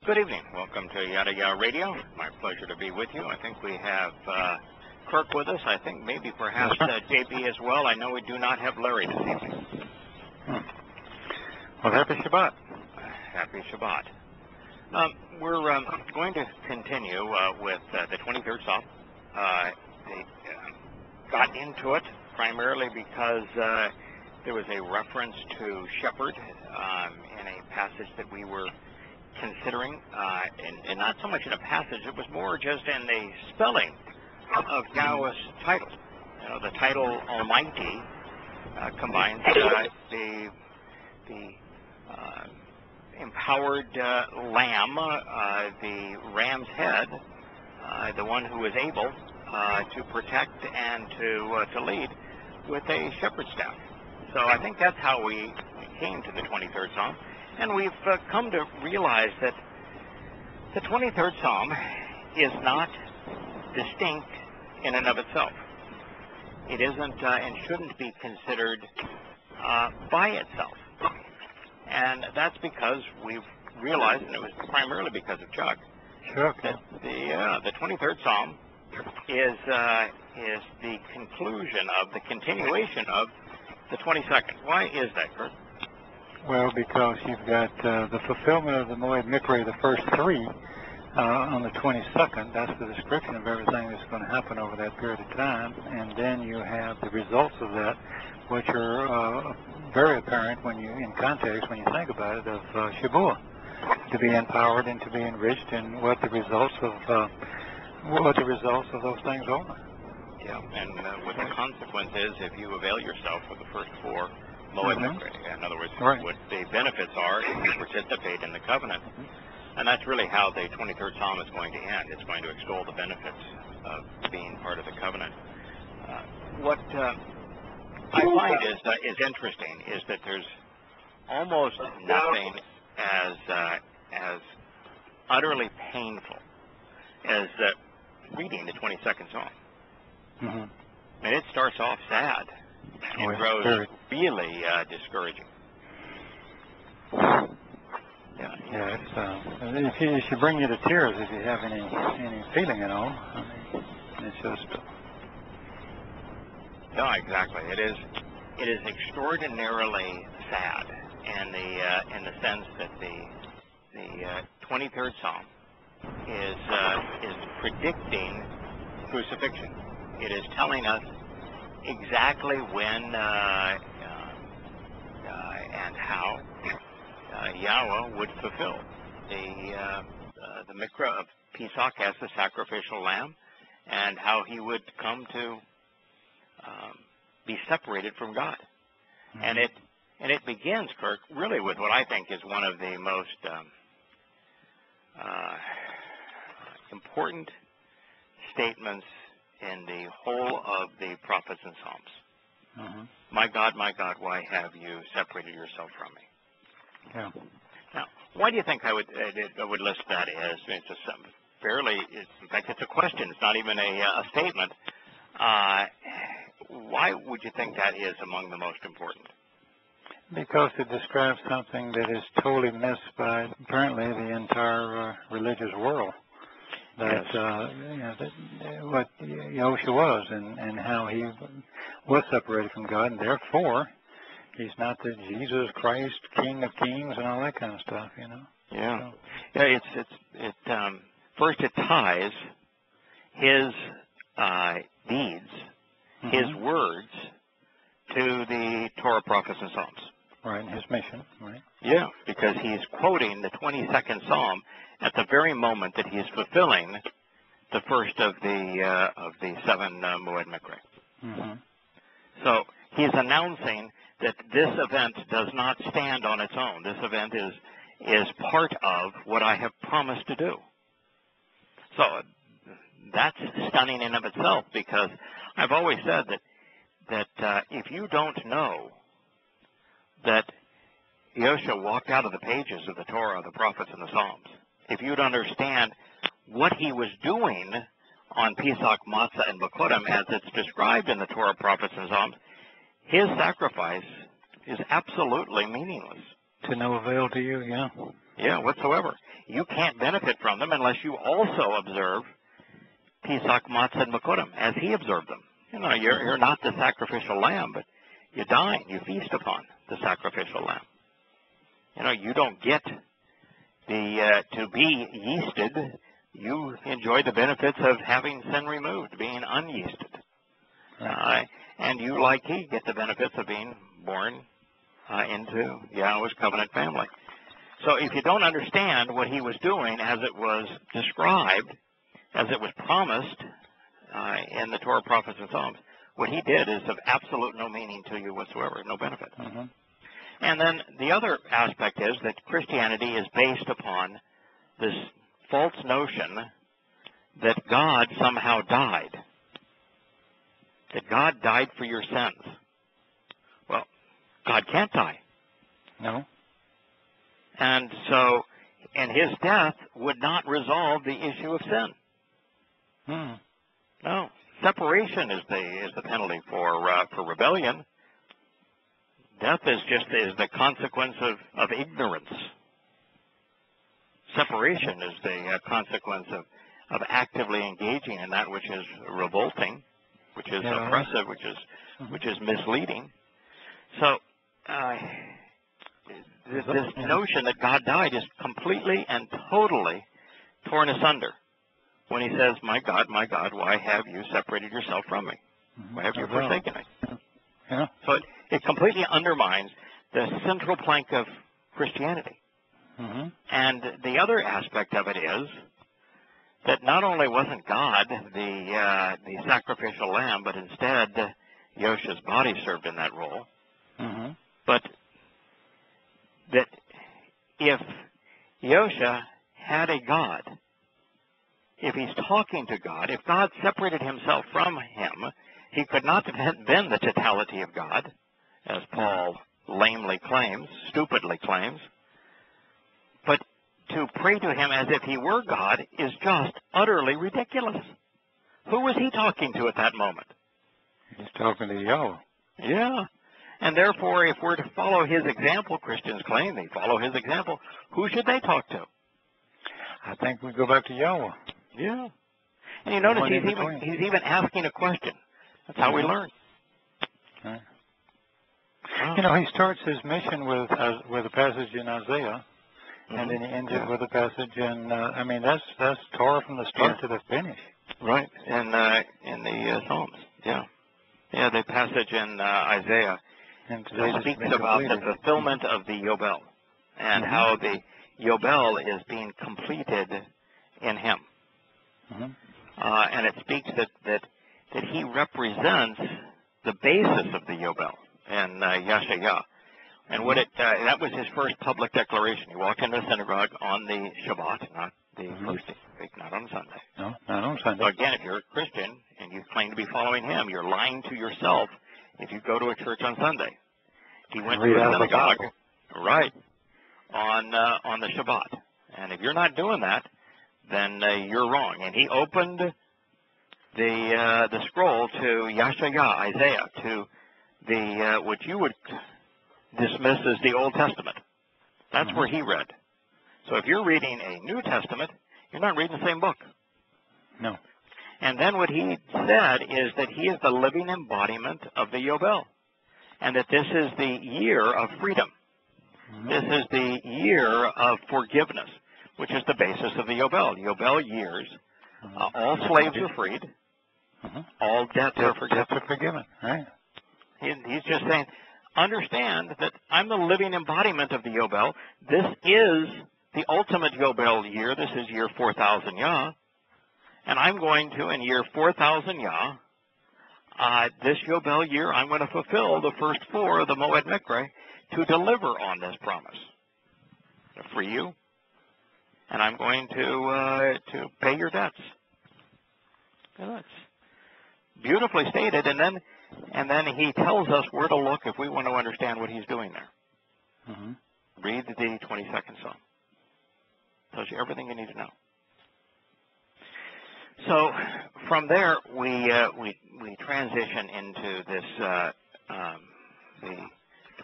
Good evening. Welcome to Yahowah Radio. My pleasure to be with you. I think we have Kirk with us. I think maybe perhaps JP as well. I know we do not have Larry this evening. Well, happy Shabbat. Happy Shabbat. We're going to continue with the 23rd Psalm. They got into it primarily because there was a reference to shepherd in a passage that we were considering, and not so much in a passage, it was more just in the spelling of Yahweh's title. You know, the title Almighty combines the empowered lamb, the ram's head, the one who is able to protect and to lead, with a shepherd's staff. So I think that's how we came to the 23rd Psalm. And we've come to realize that the 23rd Psalm is not distinct in and of itself. It isn't and shouldn't be considered by itself. And that's because we've realized, and it was primarily because of Chuck, that the 23rd Psalm is the conclusion of the continuation of the 22nd. Why is that, Kurt? Well, because you've got the fulfillment of the Moed Mikre, the first three, on the 22nd. That's the description of everything that's going to happen over that period of time. And then you have the results of that, which are very apparent when you, in context, when you think about it, of Shabbat, to be empowered and to be enriched, and what the results of those things are. Yeah, and what the consequence is if you avail yourself of the first four Moed Mikre. In other words, what the benefits are if you participate in the covenant. And that's really how the 23rd Psalm is going to end. It's going to extol the benefits of being part of the covenant. What I find is interesting is that there's almost nothing as utterly painful as reading the 22nd Psalm. Mm-hmm. And it starts off sad. It grows really discouraging. It should bring you to tears if you have any feeling at all. I mean, it's just. No, exactly. It is extraordinarily sad in the sense that the 23rd Psalm is predicting crucifixion. It is telling us exactly when and how Yahweh would fulfill the Mikra of Pesach as the sacrificial lamb, and how he would come to be separated from God. Mm-hmm. And it begins, Kirk, really with what I think is one of the most important statements in the whole of the prophets and Psalms. Mm-hmm. My God, why have you separated yourself from me? Yeah. Now, why do you think I would list that as? It's a fairly, in fact, it's a question. It's not even a statement. Why would you think that is among the most important? Because it describes something that is totally missed by apparently the entire religious world. That, what Yahusha was, and how he was separated from God, and therefore he's not the Jesus Christ, King of Kings, and all that kind of stuff, you know. Yeah, so. Yeah. First it ties his deeds, mm-hmm. his words, to the Torah, prophets, and Psalms. Right, and his mission, right? Yeah, because he's quoting the 22nd Psalm at the very moment that he's fulfilling the first of the seven Moed Mikre. Mm-hmm. So he's announcing that this event does not stand on its own. This event is part of what I have promised to do. So that's stunning in of itself, because I've always said that if you don't know that Yahusha walked out of the pages of the Torah, the prophets, and the Psalms, if you'd understand what he was doing on Pesach, Matzah, and Bakodim, as it's described in the Torah, prophets, and Psalms, his sacrifice is absolutely meaningless. To no avail to you, yeah. Yeah, whatsoever. You can't benefit from them unless you also observe Pesach, Matzah, and Makodim, as he observed them. You know, you're not the sacrificial lamb, but you dine, you feast upon the sacrificial lamb. You know, you don't get to be yeasted. You enjoy the benefits of having sin removed, being unyeasted. And you, like he, get the benefits of being born into Yahweh's covenant family. So if you don't understand what he was doing as it was described, as it was promised in the Torah, prophets, and Psalms, what he did is of absolute no meaning to you whatsoever, no benefit. Mm-hmm. And then the other aspect is that Christianity is based upon this false notion that God somehow died, that God died for your sins. Well, God can't die. No. And so, and his death would not resolve the issue of sin. No. Separation is the penalty for rebellion. Death is the consequence of ignorance. Separation is the consequence of actively engaging in that which is revolting, which is oppressive, which is misleading. So this notion that God died is completely and totally torn asunder when he says, my God, why have you separated yourself from me? Why have you forsaken me? Yeah. So it completely undermines the central plank of Christianity. Mm-hmm. And the other aspect of it is that not only wasn't God the sacrificial lamb, but instead Yosha's body served in that role. Mm-hmm. But that if Yosha had a God, if he's talking to God, if God separated himself from him, he could not have been the totality of God, as Paul lamely claims, stupidly claims. But to pray to him as if he were God is just utterly ridiculous. Who was he talking to at that moment? He's talking to Yahweh. Yeah. And therefore, if we're to follow his example, Christians claim they follow his example, who should they talk to? I think we go back to Yahweh. Yeah. And you notice he's even asking a question. That's how we learn. Right. You know, he starts his mission with a passage in Isaiah, and then he ends it with a passage in, that's Torah from the start to the finish. Right, in the Psalms, yeah. Yeah, the passage in Isaiah speaks about the fulfillment of the Yobel, and how the Yobel is being completed in him. And it speaks that he represents the basis of the Yobel in Yahshua. And what that was his first public declaration. He walked into the synagogue on the Shabbat, not the first week, not on Sunday. No, not on Sunday. So again, if you're a Christian and you claim to be following him, you're lying to yourself if you go to a church on Sunday. He went to a synagogue, right, on the Shabbat. And if you're not doing that, then you're wrong. And he opened the scroll to Yahshua, Isaiah, to the what you would dismiss as the Old Testament. That's where he read. So if you're reading a New Testament, you're not reading the same book. No. And then what he said is that he is the living embodiment of the Yobel, and that this is the year of freedom. This is the year of forgiveness, which is the basis of the Yobel. Yobel years, all slaves are freed, all debts are forgiven. Right. He's just saying, understand that I'm the living embodiment of the Yobel. This is the ultimate Yobel year. This is year 4,000 Yah. And I'm going to, in year 4,000 Yah, this Yobel year, I'm going to fulfill the first 4 of the Moed Mikre to deliver on this promise. To free you, and I'm going to pay your debts. And that's beautifully stated, and then he tells us where to look if we want to understand what he's doing there. Read the 22nd Psalm. Tells you everything you need to know. So from there we transition into this the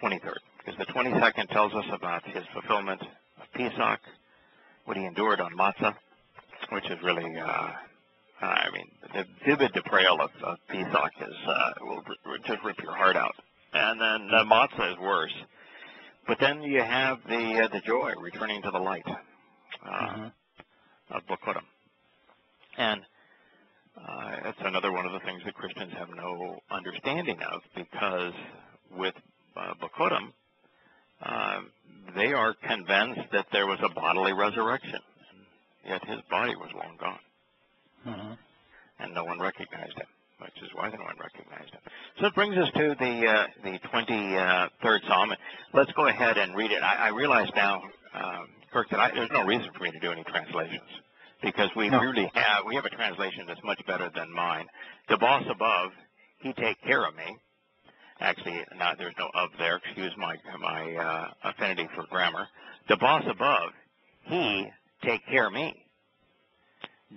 23rd, because the 22nd tells us about his fulfillment of Pesach, what he endured on matzah, which is really, the vivid portrayal of Pesach will just rip your heart out. And then matzah is worse. But then you have the joy, returning to the light of Bokurim. And it's another one of the things that Christians have no understanding of, because with Bokurim, they are convinced that there was a bodily resurrection, yet his body was long gone. And no one recognized him, which is why no one recognized him. So it brings us to the 23rd Psalm. Let's go ahead and read it. I realize now, Kirk, that there's no reason for me to do any translations, because we have a translation that's much better than mine. The boss above, he take care of me. Actually, there's no of there. Excuse my affinity for grammar. The boss above, he take care of me.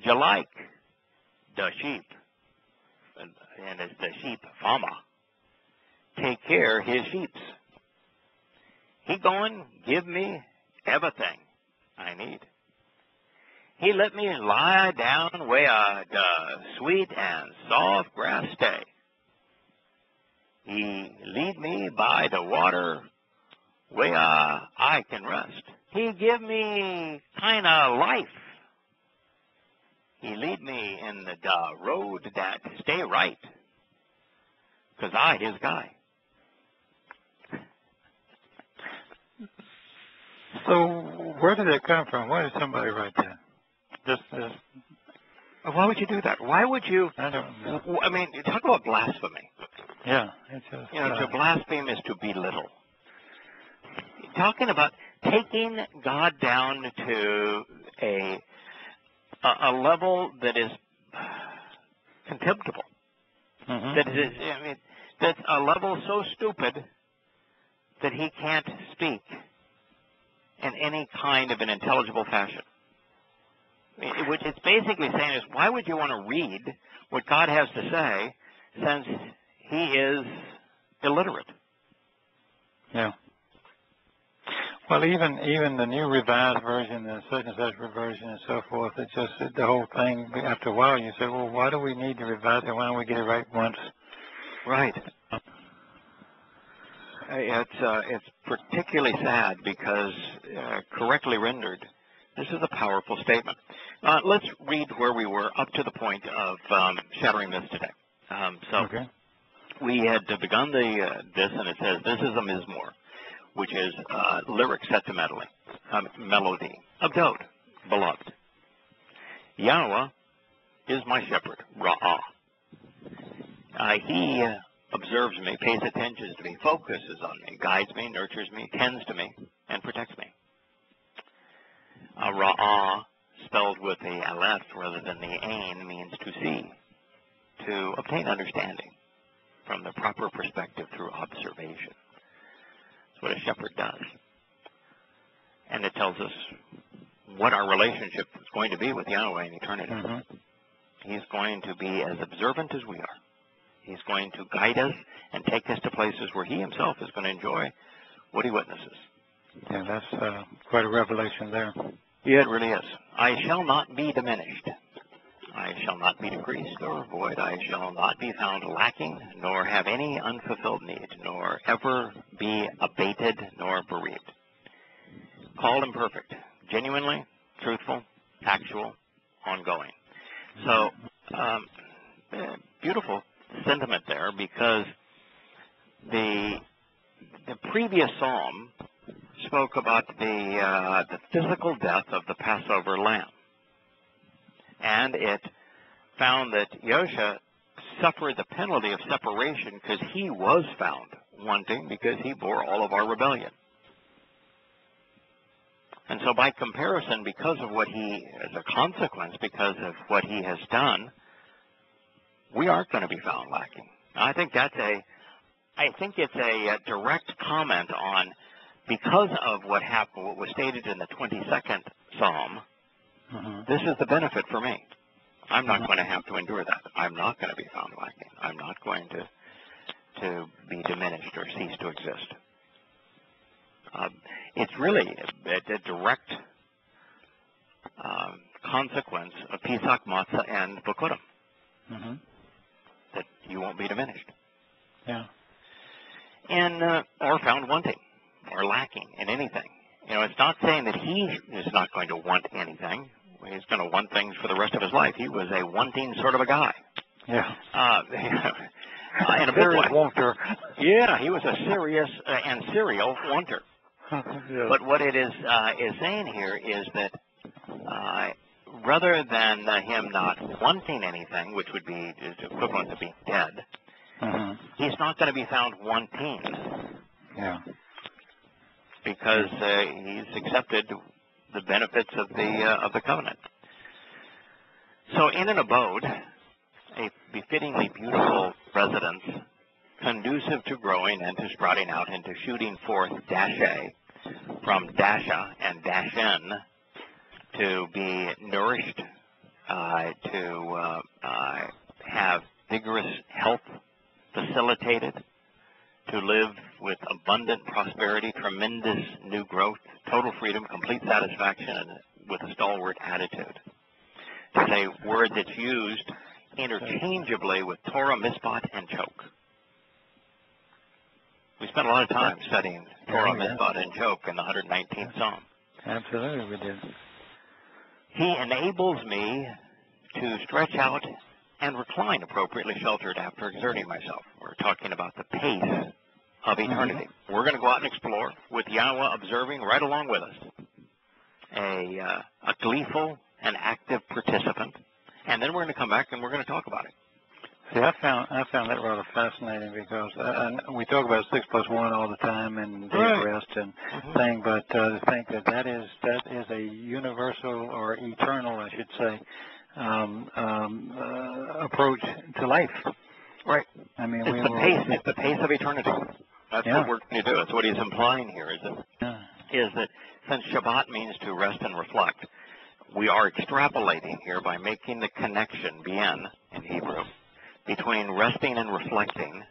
Jalike, the sheep, and it's the sheep fama, take care his sheeps. He going give me everything I need. He let me lie down where the sweet and soft grass stay. He lead me by the water where I can rest. He give me kind of life. He lead me in the road that stay right, 'cause I his guy. So where did that come from? Why did somebody write that? Why would you do that? Why would you? I don't know. I mean, talk about blasphemy. Yeah, it's just, to blaspheme is to belittle. Talking about taking God down to a level that is contemptible. That's a level so stupid that he can't speak in any kind of an intelligible fashion. What it's basically saying is, why would you want to read what God has to say, since he is illiterate? Yeah. Well, even the New Revised Version, the such and such version, and so forth, it's just the whole thing. After a while, you say, well, why do we need to revise it? Why don't we get it right once? Right. It's particularly sad because, correctly rendered, this is a powerful statement. Let's read where we were up to the point of shattering this today. Okay. We had begun this, and it says, this is a mizmor, which is lyrics set to melody of Dode, beloved. Yahowah is my shepherd, Ra'ah. He observes me, pays attention to me, focuses on me, guides me, nurtures me, tends to me, and protects me. Ra'ah, spelled with the aleph rather than the ain, means to see, to obtain understanding from the proper perspective through observation. That's what a shepherd does. And it tells us what our relationship is going to be with Yahweh in eternity. He's going to be as observant as we are. He's going to guide us and take us to places where he himself is going to enjoy what he witnesses. Yeah, that's quite a revelation there. Yeah, it really is. I shall not be diminished. I shall not be decreased or void. I shall not be found lacking, nor have any unfulfilled need, nor ever be abated nor bereaved. Called and perfect, genuinely, truthful, actual, ongoing. So, beautiful sentiment there, because the previous psalm spoke about the physical death of the Passover lamb. And it found that Yosha suffered the penalty of separation because he was found wanting, because he bore all of our rebellion. And so by comparison, because of what he, as a consequence, because of what he has done, we aren't going to be found lacking. I think it's a direct comment on, because of what happened, what was stated in the 22nd Psalm, this is the benefit for me. I'm not going to have to endure that. I'm not going to be found lacking. I'm not going to be diminished or cease to exist. it's really a direct consequence of Pesach, Matzah, and Bokurim. Mm-hmm. That you won't be diminished. Yeah. And or found wanting or lacking in anything. You know, it's not saying that he is not going to want anything. He's going to want things for the rest of his life. He was a wanting sort of a guy. Yeah. In a big way. Wanter. Yeah, he was a serious and serial wanter. Yeah. But what it is saying here is that rather than him not wanting anything, which would be is equivalent to being dead, mm-hmm. he's not going to be found wanting. Yeah. Because he's accepted the benefits of the covenant. So in an abode, a befittingly beautiful residence, conducive to growing and to sprouting out and to shooting forth dashe from dasha and dashen, to be nourished, to have vigorous health facilitated, to live with abundant prosperity, tremendous new growth, total freedom, complete satisfaction, and with a stalwart attitude. It's a word that's used interchangeably with Torah, Mishpat, and Choke. We spent a lot of time studying Torah, Mishpat, and Choke in the 119th Psalm. Absolutely, we did. He enables me to stretch out and recline appropriately sheltered after exerting myself. We're talking about the pace of eternity. Mm-hmm. We're going to go out and explore with Yahweh observing right along with us. A gleeful and active participant. And then we're going to come back and we're going to talk about it. See, I found that rather fascinating because we talk about 6 + 1 all the time and day of rest and thing, but to think that is a universal or eternal, I should say, approach to life. Right. I mean, it's the pace of eternity. That's what we're going to do. That's what he's implying here. Is that since Shabbat means to rest and reflect, we are extrapolating here by making the connection, bien in Hebrew, between resting and reflecting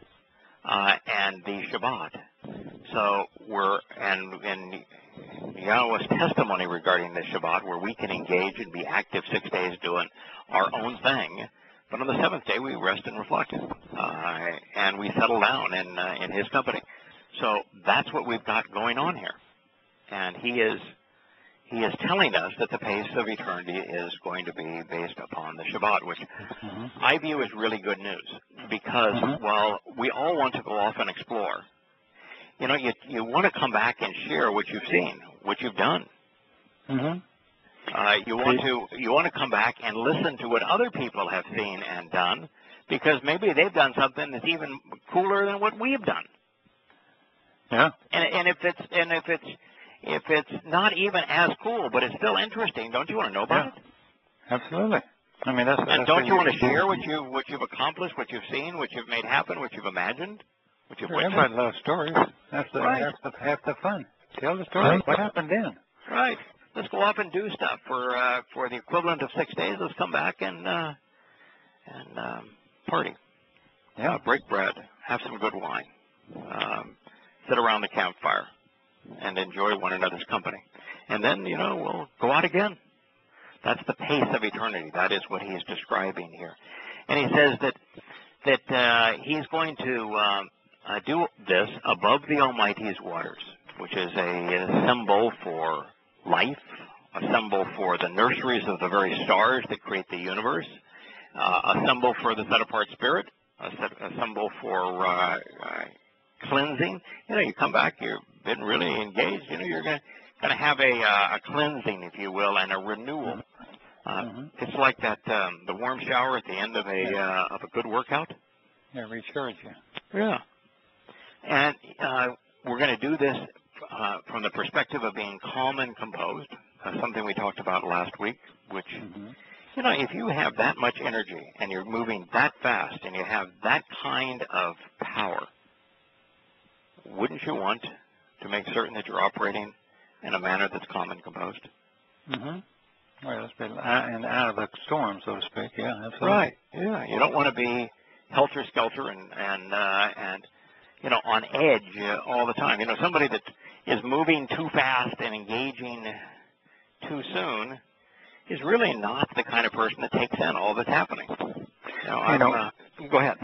and the Shabbat. So in Yahweh's testimony regarding the Shabbat, where we can engage and be active 6 days doing our own thing, but on the 7th day we rest and reflect, and we settle down in His company. So that's what we've got going on here, and He is telling us that the pace of eternity is going to be based upon the Shabbat, which I view as really good news, because while we all want to go off and explore, you know, you want to come back and share what you've seen, what you've done. You want to come back and listen to what other people have seen and done, because maybe they've done something that's even cooler than what we've done. Yeah. And if it's not even as cool, but it's still interesting, don't you want to know about it? Absolutely. I mean, and don't you want to share what you've accomplished, what you've seen, what you've made happen, what you've imagined, what you've witnessed? Everybody loves stories. That's half the fun. Tell the story. What happened then? Right. Let's go off and do stuff for the equivalent of 6 days. Let's come back and party. Yeah. Break bread. Have some good wine. Sit around the campfire and enjoy one another's company. And then, you know, we'll go out again. That's the pace of eternity. That is what he's describing here. And he says that he's going to do this above the Almighty's waters, which is a symbol for life, a symbol for the nurseries of the very stars that create the universe, a symbol for the set-apart spirit, a symbol for cleansing. You know, you come back, you've been really engaged. You know, you're going to have a cleansing, if you will, and a renewal. It's like that the warm shower at the end of a good workout. Yeah, recharge you. Yeah, and we're going to do this from the perspective of being calm and composed. Something we talked about last week, which you know, if you have that much energy and you're moving that fast and you have that kind of power, wouldn't you want to make certain that you're operating in a manner that's calm and composed? Well, that's been out of the storm, so to speak. Yeah, absolutely. Right. Yeah. You don't want to be helter-skelter and you know, on edge all the time. You know, somebody that is moving too fast and engaging too soon is really not the kind of person that takes in all that's happening. Go ahead.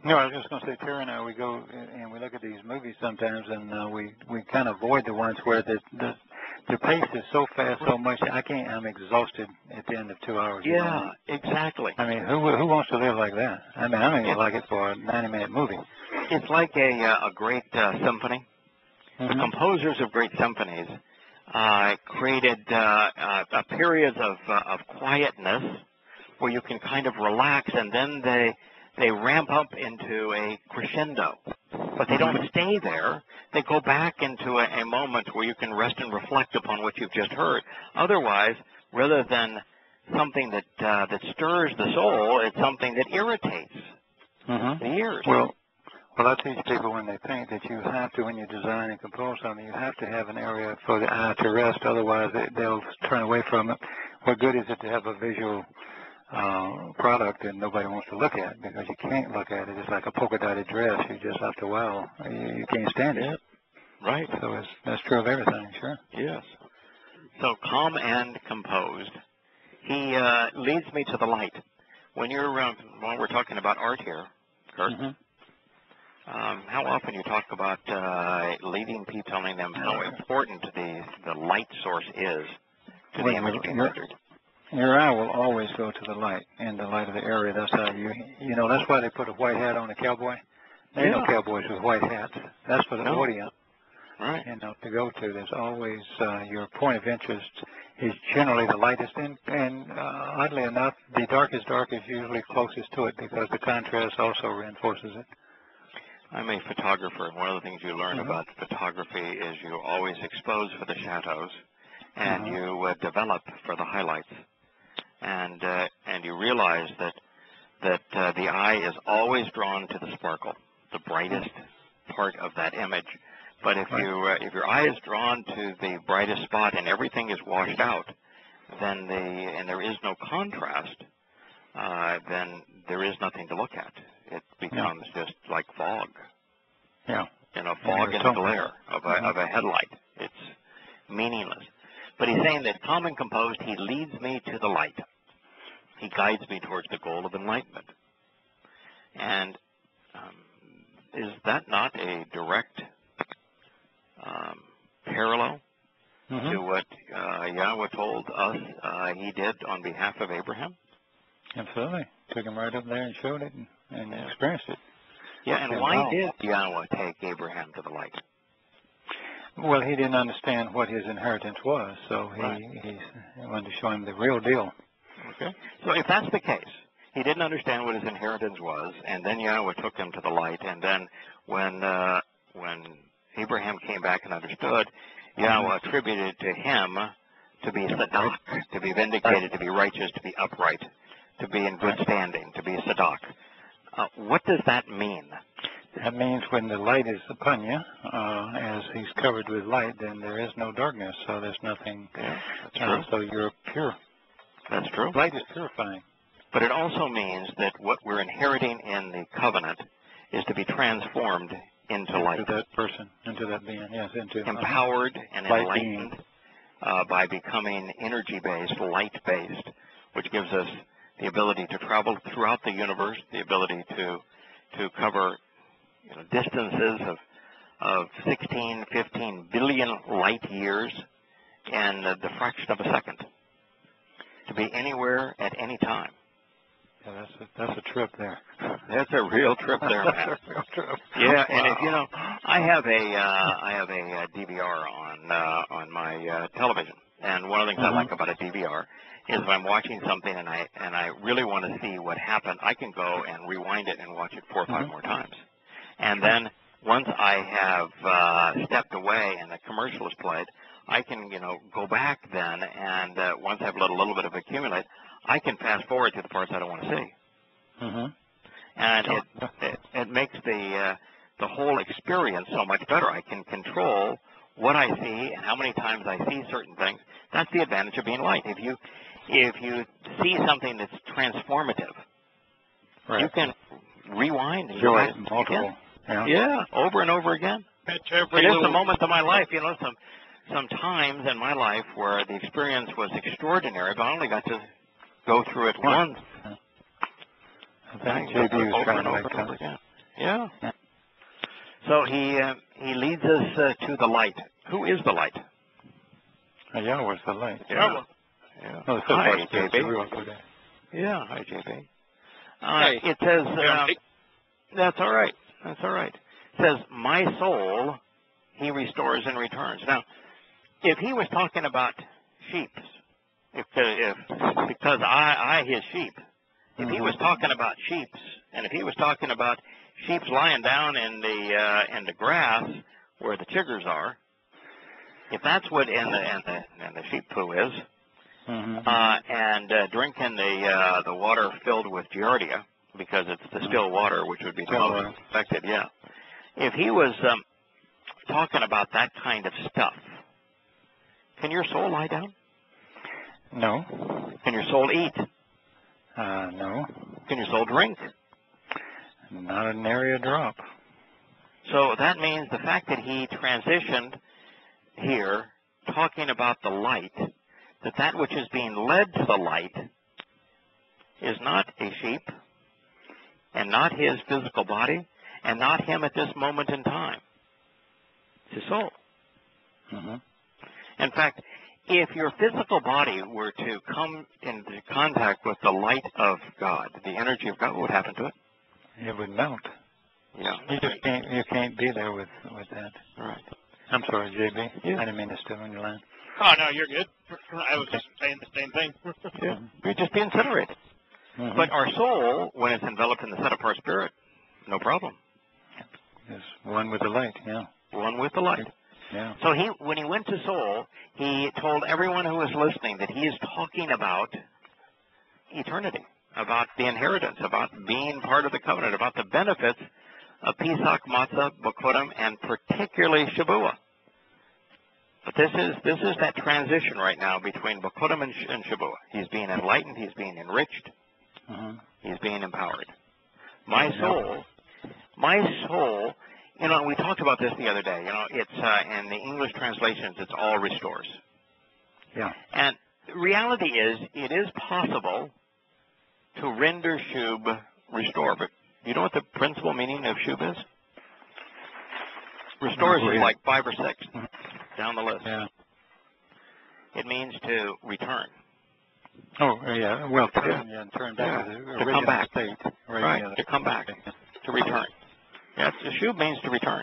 No, I was just going to say, Terry and I, we go and we look at these movies sometimes, and we kind of avoid the ones where the pace is so fast, so much. I'm exhausted at the end of 2 hours. Yeah, exactly. I mean, who wants to live like that? I mean, I don't even like it for a 90-minute movie. It's like a great symphony. The composers of great symphonies created periods of quietness where you can kind of relax, and then they ramp up into a crescendo. But they don't stay there. They go back into a moment where you can rest and reflect upon what you've just heard. Otherwise, rather than something that stirs the soul, it's something that irritates the ears. Well, I teach people when they paint that you have to, when you design and compose something, you have to have an area for the eye to rest. Otherwise, they'll turn away from it. What good is it to have a visual product that nobody wants to look at, because you can't look at it? It's like a polka-dotted dress. You just have to, you can't stand it. Right. So that's true of everything, sure. Yes. So calm and composed. He leads me to the light. When we're talking about art here, Kurt, how often you talk about leading people, telling them how important the light source is to the image being rendered? Your eye will always go to the light, and the light of the area. That's how that's why they put a white hat on a cowboy. There ain't no cowboys with white hats. That's for the audience. Right. To go to. There's always your point of interest is generally the lightest, and oddly enough, the darkest dark is usually closest to it, because the contrast also reinforces it. I'm a photographer, and one of the things you learn about photography is you always expose for the shadows, and you develop for the highlights, and you realize that the eye is always drawn to the sparkle, the brightest part of that image. But if your eye is drawn to the brightest spot and everything is washed out, then there is no contrast, then there is nothing to look at. It becomes just like fog. Yeah. Fog in the glare of a headlight. It's meaningless. But he's saying that calm and composed, he leads me to the light. He guides me towards the goal of enlightenment. And is that not a direct parallel to what Yahweh told us he did on behalf of Abraham? Absolutely. Took him right up there and showed it and experienced it. Yeah, and why did Yahweh take Abraham to the light? Well, he didn't understand what his inheritance was, so he wanted to show him the real deal. Okay. So if that's the case, he didn't understand what his inheritance was, and then Yahweh took him to the light, and then when Abraham came back and understood, Yahweh attributed to him to be Sadak, to be vindicated, to be righteous, to be upright, to be in good standing, to be Sadak. What does that mean? That means when the light is upon you, as he's covered with light, then there is no darkness, so there's nothing. Yeah, that's true. So you're pure. That's true. Light is purifying. But it also means that what we're inheriting in the covenant is to be transformed into light. Into that person, into that being, yes. Empowered and enlightened by becoming energy-based, light-based, which gives us the ability to travel throughout the universe, the ability to cover distances of 16, 15 billion light years in the fraction of a second, to be anywhere at any time. Yeah, that's a trip there. That's a real trip there, man. That's a real trip. Yeah, and if I have a DVR on my television, and one of the things I like about a DVR is if I'm watching something and I really want to see what happened, I can go and rewind it and watch it 4 or 5 more times. And then once I have stepped away and the commercial is played, I can go back then, and once I've let a little bit of accumulate, I can fast forward to the parts I don't want to see. And it makes the whole experience so much better. I can control what I see and how many times I see certain things. That's the advantage of being light. If you see something that's transformative, you can rewind and enjoy it multiple. Yeah, over and over again. It is the moments of my life, you know, some times in my life where the experience was extraordinary, but I only got to go through it once. I think JB was trying to make sense. Yeah. So he leads us to the light. Who is the light? Yahweh's the light. Yeah. Oh, hi, JB. Yeah, hi, JB. It says, that's all right. That's all right. It says, my soul, he restores and returns. Now, if he was talking about sheep, because I his sheep, if he was talking about sheeps, and if he was talking about sheep's lying down in the grass where the chiggers are, if that's what in the sheep poo is, and drinking the water filled with giardia, because it's the still water, which would be the most affected, yeah. If he was talking about that kind of stuff, can your soul lie down? No. Can your soul eat? No. Can your soul drink? Not an area drop. So that means the fact that he transitioned here, talking about the light, that which is being led to the light is not a sheep, and not his physical body, and not him at this moment in time. It's his soul. In fact, if your physical body were to come into contact with the light of God, the energy of God, what would happen to it? It would melt. Yeah. You can't be there with that. Right. I'm sorry, JB. Yeah. I didn't mean to steal on your line. Oh, no, you're good. I was just saying the same thing. Yeah. You're just being incinerated. But our soul, when it's enveloped in the set-apart spirit, no problem. Is one with the light, yeah. One with the light. Yeah. So when he went to soul, he told everyone who was listening that he is talking about eternity, about the inheritance, about being part of the covenant, about the benefits of Pesach, Matzah, Bokodim, and particularly Shavuot. But this is that transition right now between Bokodim and Shavuot. He's being enlightened, he's being enriched, he's being empowered. My soul, you know, we talked about this the other day. You know, it's in the English translations, it's all restores. Yeah. And the reality is, it is possible to render shub restore. But you know what the principal meaning of shub is? Restores is like 5 or 6 down the list. Yeah. It means to return. Oh, yeah. Well, turn back to the original come back. state. Right, to come back, to return. Yeah, shub means to return.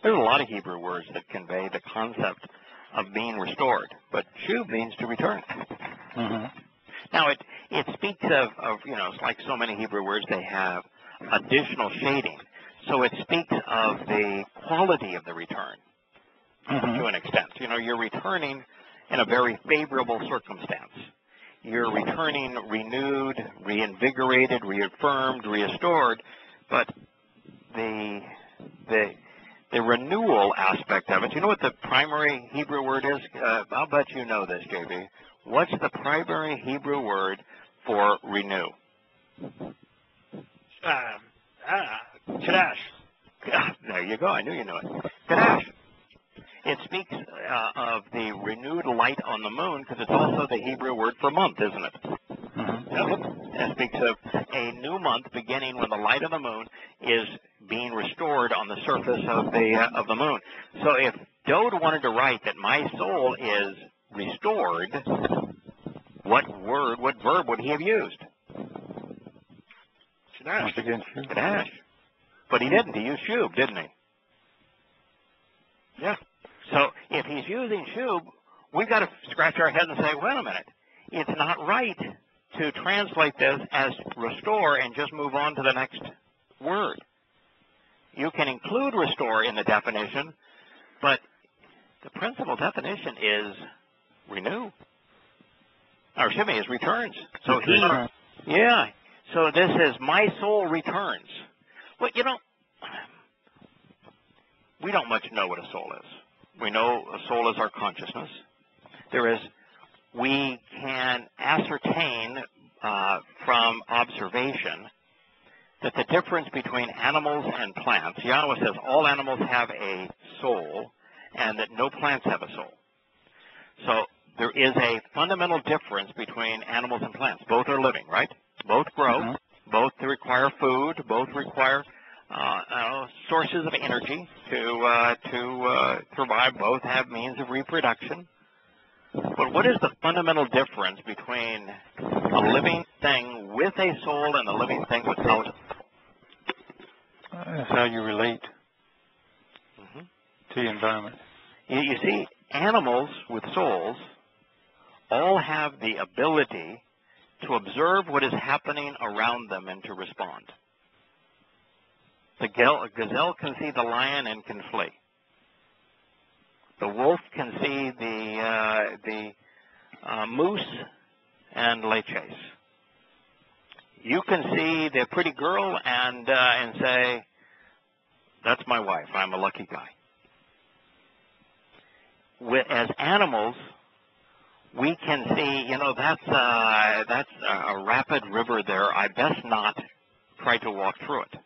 There's a lot of Hebrew words that convey the concept of being restored, but shub means to return. Now, it speaks of, you know, it's like so many Hebrew words, they have additional shading. So it speaks of the quality of the return to an extent. You know, you're returning in a very favorable circumstance. You're returning renewed, reinvigorated, reaffirmed, restored, but the renewal aspect of it, you know what the primary Hebrew word is? I'll bet you know this, JB. What's the primary Hebrew word for renew? Kadash. There you go. I knew you knew it. Kadash. It speaks of the renewed light on the moon because it's also the Hebrew word for month, isn't it? It speaks of a new month beginning when the light of the moon is being restored on the surface of the moon. So if Dode wanted to write that my soul is restored, what verb would he have used? Kadash. But he didn't. He used shub, didn't he? Yeah. So if he's using shub, we've got to scratch our head and say, wait a minute. It's not right to translate this as restore and just move on to the next word. You can include restore in the definition, but the principal definition is renew. Or excuse me, is returns. So so this is my soul returns. Well, you know, we don't much know what a soul is. We know a soul is our consciousness. We can ascertain from observation that the difference between animals and plants, Yahweh says all animals have a soul and that no plants have a soul. So there is a fundamental difference between animals and plants. Both are living, right? Both grow, both require food, both require sources of energy to survive, both have means of reproduction. But what is the fundamental difference between a living thing with a soul and a living thing without a soul? That's how you relate to the environment. You see, animals with souls all have the ability to observe what is happening around them and to respond. The gazelle can see the lion and can flee. The wolf can see the moose and lay chase. You can see the pretty girl and say, "That's my wife. I'm a lucky guy." As animals, we can see, that's a rapid river there. I best not try to walk through it.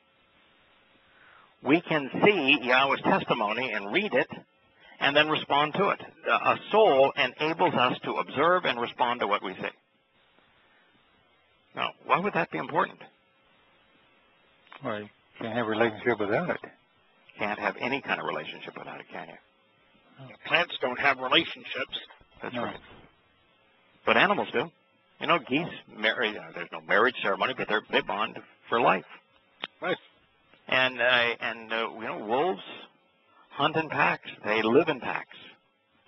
We can see Yahweh's testimony and read it and then respond to it. A soul enables us to observe and respond to what we see. Now, why would that be important? Well, you can't have a relationship without it. Can't have any kind of relationship without it, can you? Plants don't have relationships. That's right. But animals do. Geese marry. There's no marriage ceremony, but they bond for life. Right. And wolves hunt in packs. They live in packs.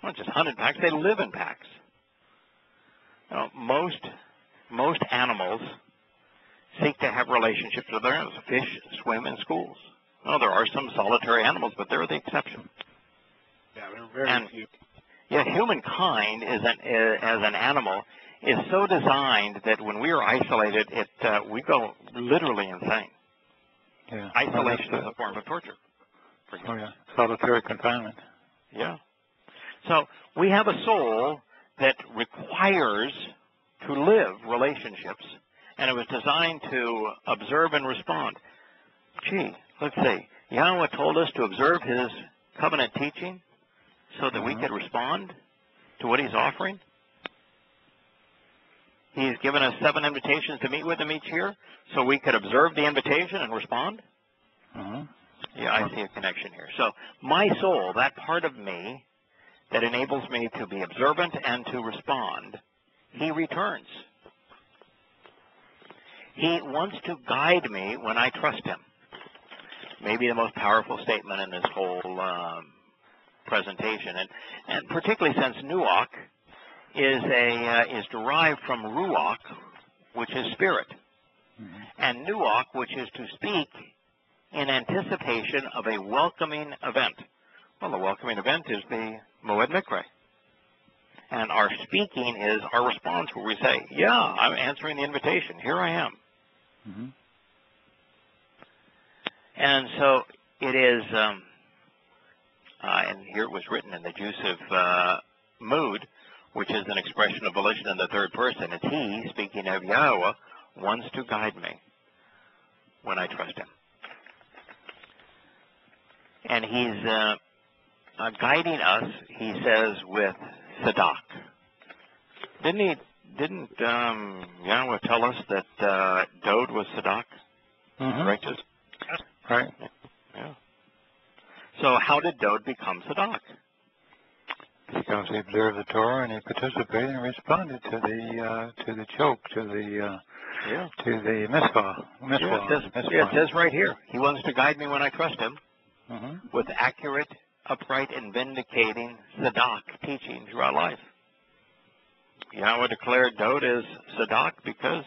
Not just hunt in packs. They live in packs. Most animals seek to have relationships with their animals. Fish swim in schools. Well, there are some solitary animals, but they're the exception. Yeah, they're very few. Yeah, humankind as an animal is so designed that when we are isolated, we go literally insane. Yeah. Isolation is a form of torture. Oh, yeah. Solitary confinement. Yeah. So we have a soul that requires to live relationships, and it was designed to observe and respond. Gee, let's see. Yahweh told us to observe his covenant teaching so that we could respond to what he's offering. He's given us 7 invitations to meet with him each year so we could observe the invitation and respond. Yeah, I see a connection here. So my soul, that part of me that enables me to be observant and to respond, he returns. He wants to guide me when I trust him. Maybe the most powerful statement in this whole presentation, and particularly since nuach is derived from ruach, which is spirit, and nuach, which is to speak in anticipation of a welcoming event. Well, the welcoming event is the Moed Mikre. And our speaking is our response where we say, yeah, I'm answering the invitation. Here I am. And so it is, and here it was written in the Jusive mood, which is an expression of volition in the third person. It's he, speaking of Yahweh, wants to guide me when I trust him. And he's guiding us, he says, with Sadak. Didn't Yahweh tell us that Dode was Sadak? Righteous? Right. Yeah. So how did Dode become Sadak? Because he observed the Torah and he participated and responded to the choke, to the mitzvah. It says right here, he wants to guide me when I trust him with accurate, upright, and vindicating Sadak teaching throughout life. Yahweh declared Dode as Sadak because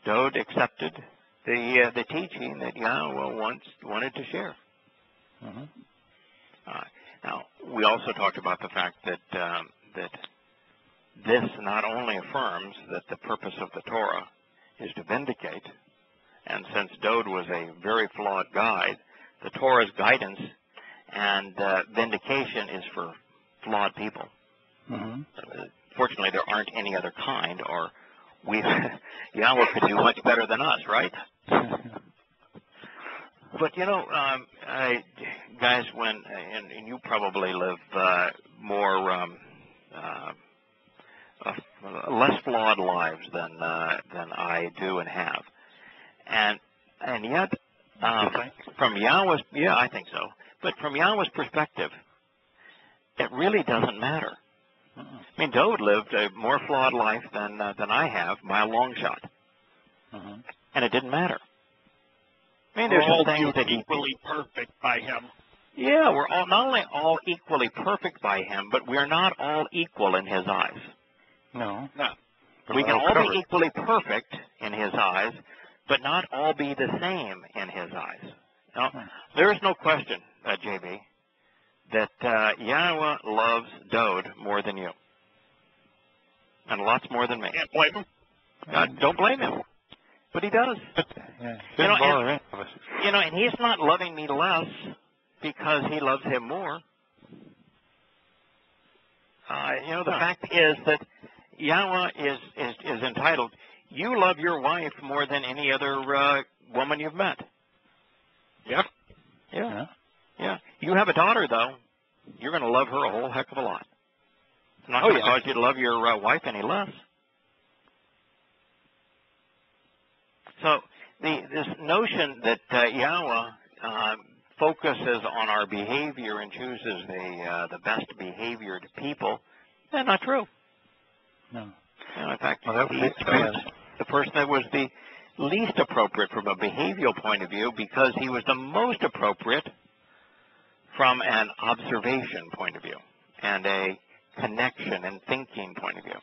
Dode accepted the teaching that Yahweh wanted to share. Now, we also talked about the fact that this not only affirms that the purpose of the Torah is to vindicate, and since Dode was a very flawed guide, the Torah's guidance and vindication is for flawed people. Fortunately, there aren't any other kind, or Yahweh could do much better than us, right? But you know, guys, when and you probably live more less flawed lives than I do and have, and yet from Yahweh's, yeah, I think so. But from Yahweh's perspective, it really doesn't matter. I mean, Dowd lived a more flawed life than I have by a long shot, and it didn't matter. I mean, there's all things that equally perfect by him. Yeah, we're all, not only all equally perfect by him, but we're not all equal in his eyes. No. No. We can all be equally perfect in his eyes, but not all be the same in his eyes. Now, there is no question, JB, that Yahweh loves Dowd more than you, and lots more than me. Can't blame him. Don't blame him, but he does. Yeah, and he's not loving me less because he loves him more. The fact is that Yahweh is entitled. You love your wife more than any other woman you've met. Yeah. Yeah. Yeah. You have a daughter, though. You're going to love her a whole heck of a lot. It's not going to cause you to love your wife any less. So this notion that Yahweh focuses on our behavior and chooses the best behaviored people, that's not true. No. In fact, the person that was the least appropriate from a behavioral point of view because he was the most appropriate from an observation point of view and a connection and thinking point of view.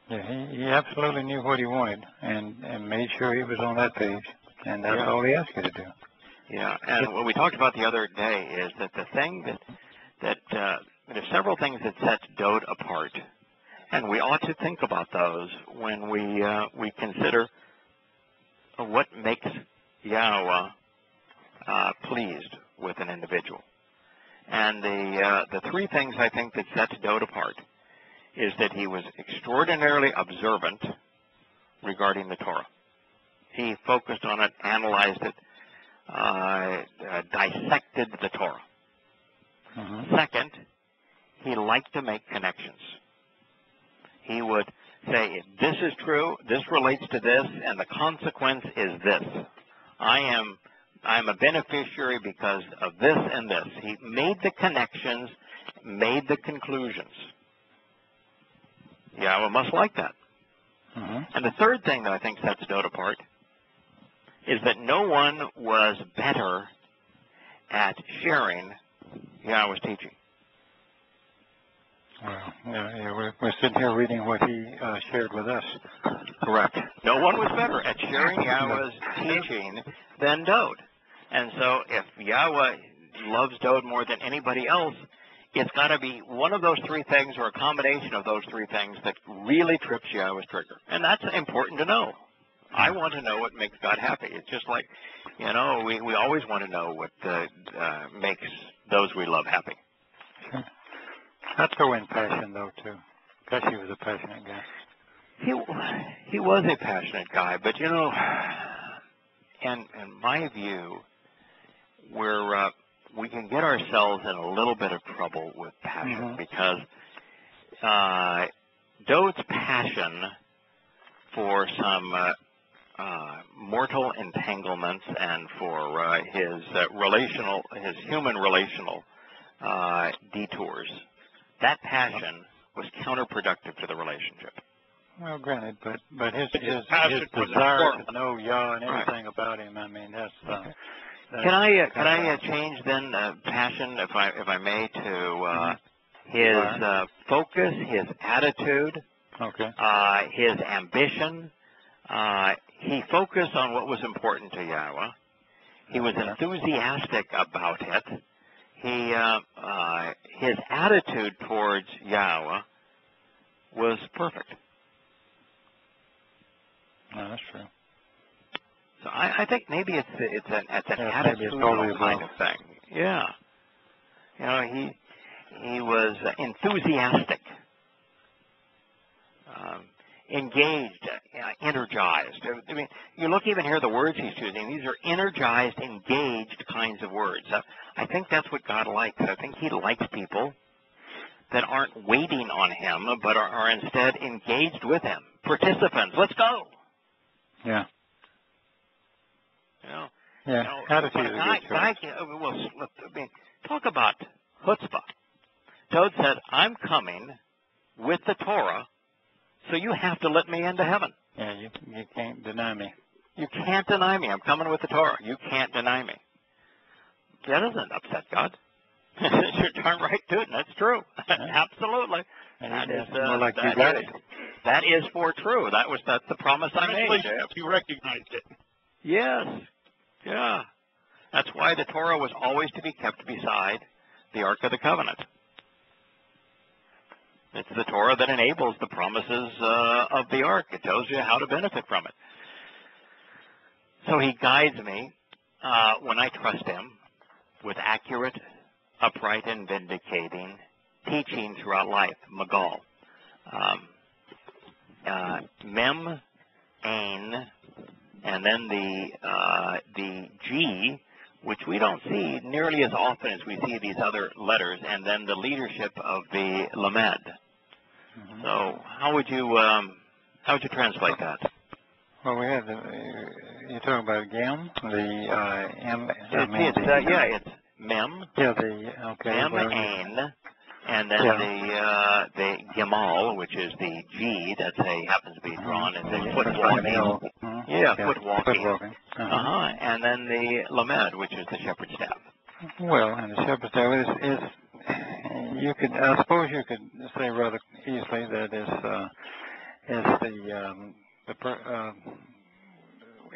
Yeah, he absolutely knew what he wanted and made sure he was on that page, and that's all he asked you to do. Yeah, and what we talked about the other day is that the thing that there's several things that sets Dowd apart, and we ought to think about those when we consider what makes Yahweh pleased with an individual. And the three things I think that sets Dowd apart is that he was extraordinarily observant regarding the Torah. He focused on it, analyzed it, dissected the Torah. Second, he liked to make connections. He would say, this is true, this relates to this, and the consequence is this. I am a beneficiary because of this and this. He made the connections, made the conclusions. Yahweh must like that. And the third thing that I think sets Dowd apart is that no one was better at sharing Yahweh's teaching. Well, we're sitting here reading what he shared with us. Correct. No one was better at sharing Yahweh's teaching than Dowd. And so if Yahweh loves Dowd more than anybody else, it's got to be one of those three things or a combination of those three things that really trips Yahweh's trigger. And that's important to know. I want to know what makes God happy. It's just like, we always want to know what makes those we love happy. Sure. I'd throw in passion, though, too, because he was a passionate guy. He was a passionate guy, but, in my view, we can get ourselves in a little bit of trouble with passion because Dowd's passion for some mortal entanglements and for his human relational detours, that passion was counterproductive to the relationship. Well, granted, but his desire to know Yah and everything about him, I mean, that's Can I change then passion, if I may, to his focus, his attitude, his ambition. He focused on what was important to Yahweh. He was enthusiastic about it. His attitude towards Yahweh was perfect. No, that's true. So I think maybe it's an attitudinal kind of thing. Yeah. He was enthusiastic. engaged, energized. I mean, you look even here, the words he's choosing, these are energized, engaged kinds of words. I think that's what God likes. I think he likes people that aren't waiting on him, but are instead engaged with him. Participants, let's go. Yeah. You know, yeah. You know, Attitude is a good choice. Talk about chutzpah. Toad said, I'm coming with the Torah, so you have to let me into heaven. Yeah, you can't deny me. You can't deny me. I'm coming with the Torah. You can't deny me. That doesn't upset God. You're darn right, dude. That's true. Yeah. Absolutely. That is more like you got it. That is for true. That's the promise I made. You recognized it. Yes. Yeah. That's why the Torah was always to be kept beside the Ark of the Covenant. It's the Torah that enables the promises of the Ark. It tells you how to benefit from it. So he guides me when I trust him with accurate, upright, and vindicating teaching throughout life. Magal. Mem, Ain, and then the G, which we don't see nearly as often as we see these other letters, and then the leadership of the Lamed. Mm-hmm. So how would you translate that? Well, we have you're talking about Gam, the M. It's Mem. Yeah, Mem, Ain, and then the Gemal, which is the G. That happens to be drawn as a foot walking. Foot walking. And then the Lamed, which is the shepherd's staff. Well, and the shepherd's staff is I suppose you could say rather easily that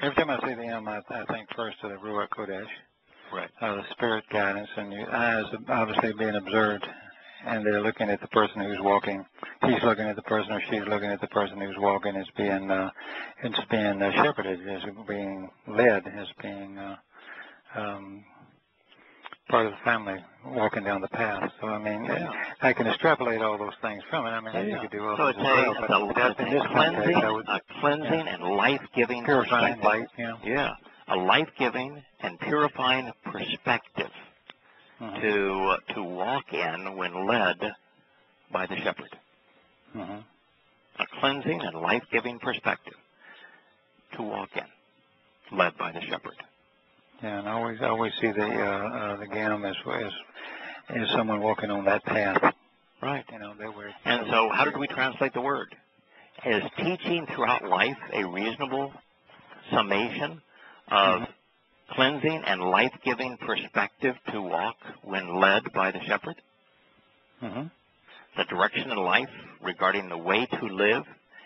every time I say the M, I think first of the Ruach Kodesh, right? The spirit guidance, and your eyes obviously being observed, and they're looking at the person who's walking. He's looking at the person, or she's looking at the person who's walking. It's being shepherded, is being led, as being part of the family walking down the path. So, I mean, I can extrapolate all those things from it. I mean, you could do all those as well. But in this context, a cleansing and life-giving purifying light. A life-giving and purifying perspective to walk in when led by the shepherd. A cleansing and life-giving perspective to walk in, led by the shepherd. Yeah, and I always see the Gam as someone walking on that path. Right. You know, and so how did we translate the word? Is teaching throughout life a reasonable summation of cleansing and life-giving perspective to walk when led by the shepherd? The direction in life regarding the way to live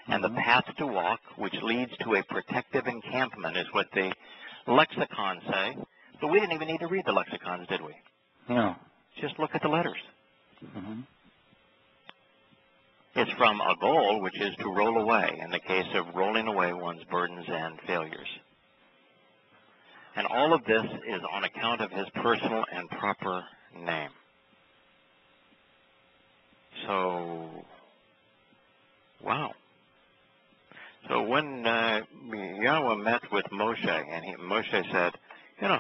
and the path to walk, which leads to a protective encampment, is what the lexicons say. But we didn't even need to read the lexicons, did we? No. Just look at the letters. It's from a goal, which is to roll away, in the case of rolling away one's burdens and failures. And all of this is on account of his personal and proper name. So, wow. So when Yahweh met with Moshe, and Moshe said,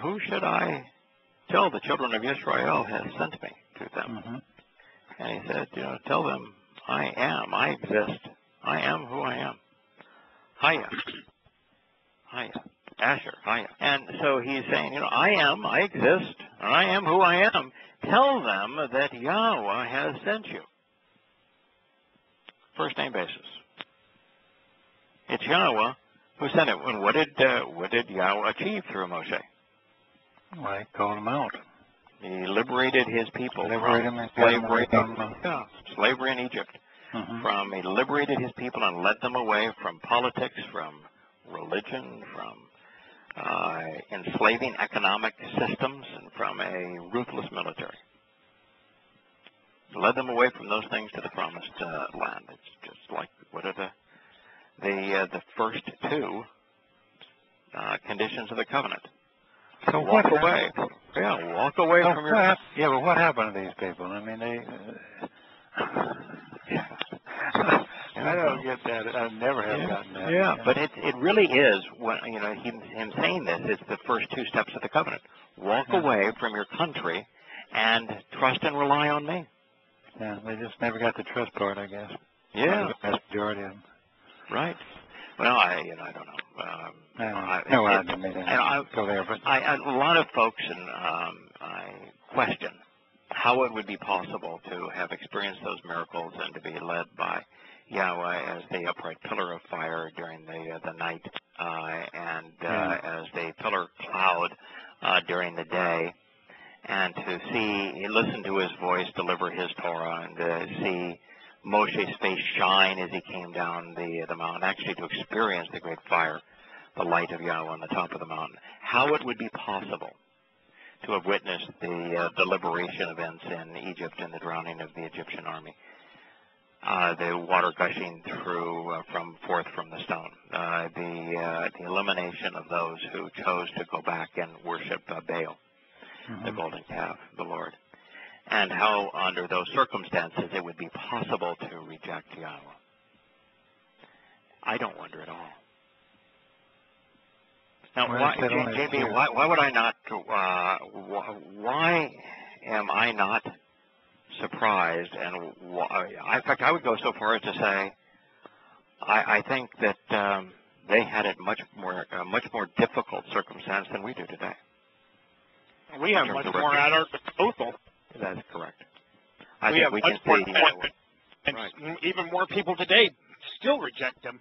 who should I tell the children of Israel has sent me to them? And he said, tell them, I exist. I am who I am. Hiya. Asher, Hiya. And so he's saying, I exist, and I am who I am. Tell them that Yahweh has sent you. First name basis. It's Yahweh who sent it. And what did Yahweh achieve through Moshe? Well, he called them out. He liberated his people from slavery in Egypt. He liberated his people and led them away from politics, from religion, from enslaving economic systems, and from a ruthless military. Led them away from those things to the promised land. It's just like what are the first two conditions of the covenant. So walk away. Yeah, walk away from your... Yeah, but what happened to these people? I mean, I don't get that. I never have gotten that. Yeah, but it really is, when, you know, him saying this, it's the first two steps of the covenant. Walk away from your country and trust and rely on me. Yeah, they just never got the trust part, I guess. Yeah. The vast majority of them. Right. Well, I don't know. I didn't mean to go there, but a lot of folks I question how it would be possible to have experienced those miracles and to be led by Yahweh as the upright pillar of fire during the night and as the pillar cloud during the day, and to listen to his voice deliver his Torah, and to see Moshe's face shine as he came down the mountain, actually to experience the great fire, the light of Yahweh on the top of the mountain. How it would be possible to have witnessed the liberation events in Egypt and the drowning of the Egyptian army, the water gushing forth from the stone, the elimination of those who chose to go back and worship Baal, the golden calf, the Lord, and how under those circumstances it would be possible to reject Yahweh. I don't wonder at all. Now, JB, why would I not? Why am I not surprised? And in fact, I would go so far as to say, I think that they had it much more difficult circumstance than we do today. We have much more at our disposal. That is correct. We have much more, and even more people today still reject them.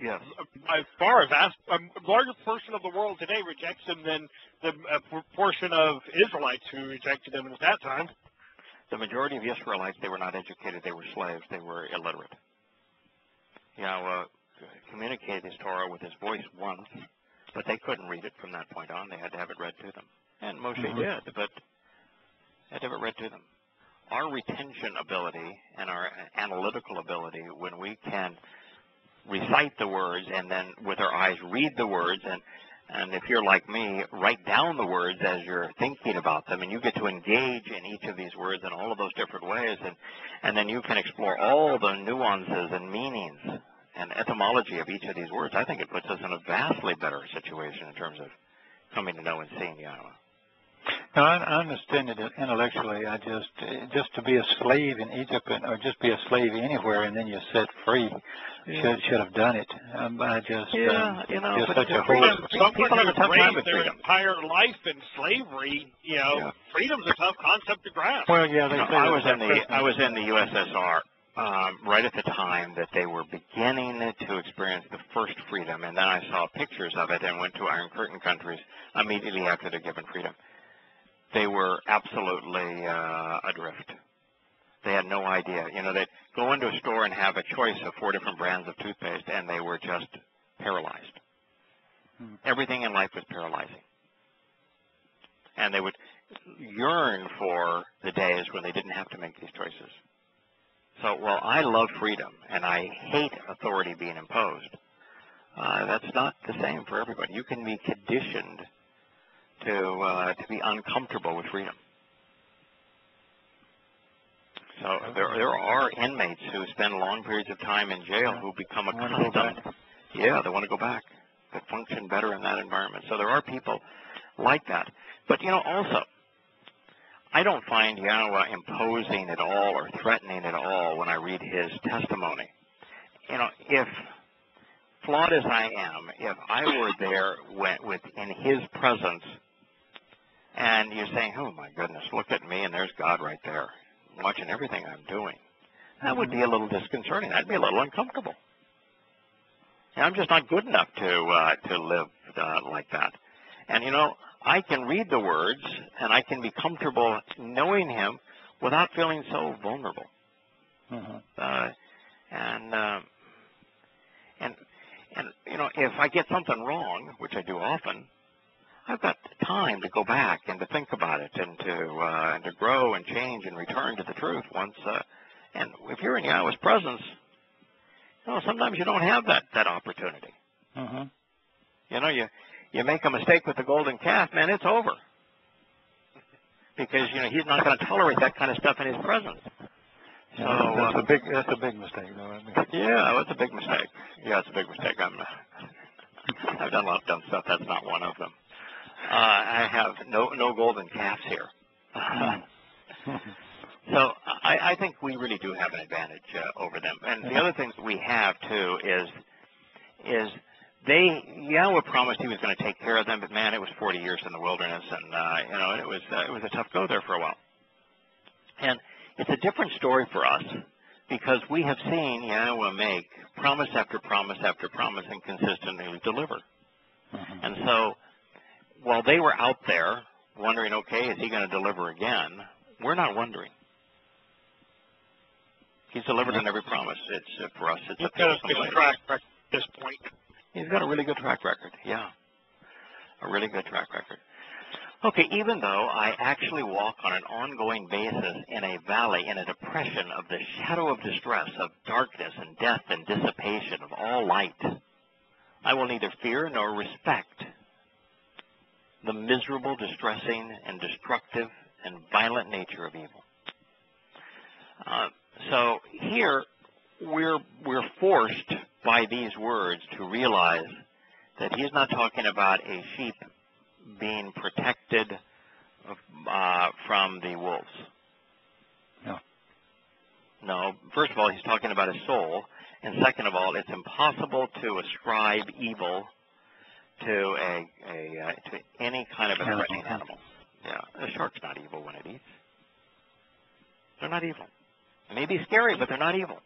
Yes. By far, a larger portion of the world today rejects them than the proportion of Israelites who rejected them at that time. The majority of Israelites, they were not educated. They were slaves. They were illiterate. Yahweh communicated his Torah with his voice once, but they couldn't read it from that point on. They had to have it read to them. And Moshe did, but they had to have it read to them. Our retention ability and our analytical ability, when we can recite the words and then with our eyes read the words, and if you're like me, write down the words as you're thinking about them, and you get to engage in each of these words in all of those different ways, and then you can explore all the nuances and meanings and etymology of each of these words. I think it puts us in a vastly better situation in terms of coming to know and seeing Yahweh. No, I understand it intellectually. I just to be a slave in Egypt or just be a slave anywhere and then you're set free. Should have done it. I just just such a whole. People have a tough time with their entire life in slavery. Freedom's a tough concept to grasp. Well, yeah, they say I was in the USSR right at the time that they were beginning to experience the first freedom, and then I saw pictures of it and went to Iron Curtain countries immediately after they're given freedom. They were absolutely adrift. They had no idea. They'd go into a store and have a choice of 4 different brands of toothpaste, and they were just paralyzed. Everything in life was paralyzing. And they would yearn for the days when they didn't have to make these choices. So, while I love freedom, and I hate authority being imposed, that's not the same for everybody. You can be conditioned to be uncomfortable with freedom. So there are inmates who spend long periods of time in jail who become accustomed. Yeah, they want to go back. They function better in that environment. So there are people like that. But, also, I don't find Yahweh imposing at all or threatening at all when I read his testimony. If flawed as I am, if I were there in his presence, and you're saying, oh, my goodness, look at me, and there's God right there, watching everything I'm doing, that would be a little disconcerting. That'd be a little uncomfortable. And I'm just not good enough to live like that. And, I can read the words, and I can be comfortable knowing him without feeling so vulnerable. If I get something wrong, which I do often, I've got time to go back and to think about it and to grow and change and return to the truth once. And if you're in Yahweh's presence, sometimes you don't have that opportunity. You make a mistake with the golden calf, man, it's over. Because he's not going to tolerate that kind of stuff in his presence. So that's a big mistake, though. I mean. Yeah, it's a big mistake. Yeah, it's a big mistake. I've done a lot of dumb stuff. That's not one of them. I have no golden calves here. So I think we really do have an advantage over them. And the other thing that we have too is Yahweh promised He was going to take care of them, but man, it was 40 years in the wilderness, and it was a tough go there for a while. And it's a different story for us because we have seen Yahweh make promise after promise after promise and consistently deliver. Mm-hmm. And so while they were out there wondering, okay, is He going to deliver again? We're not wondering. He's delivered on every promise. It's for us. It's He's got a good track record at this point. He's got a really good track record. Yeah, a really good track record. Okay, even though I actually walk on an ongoing basis in a valley, in a depression of the shadow of distress, of darkness and death and dissipation of all light, I will neither fear nor respect the miserable, distressing, and destructive and violent nature of evil. So here we're forced by these words to realize that He's not talking about a sheep being protected from the wolves. No. No. First of all, He's talking about a soul, and second of all, it's impossible to ascribe evil to to any kind of a threatening animal. Yeah, a shark's not evil when it eats. They're not evil. They may be scary, but they're not evil.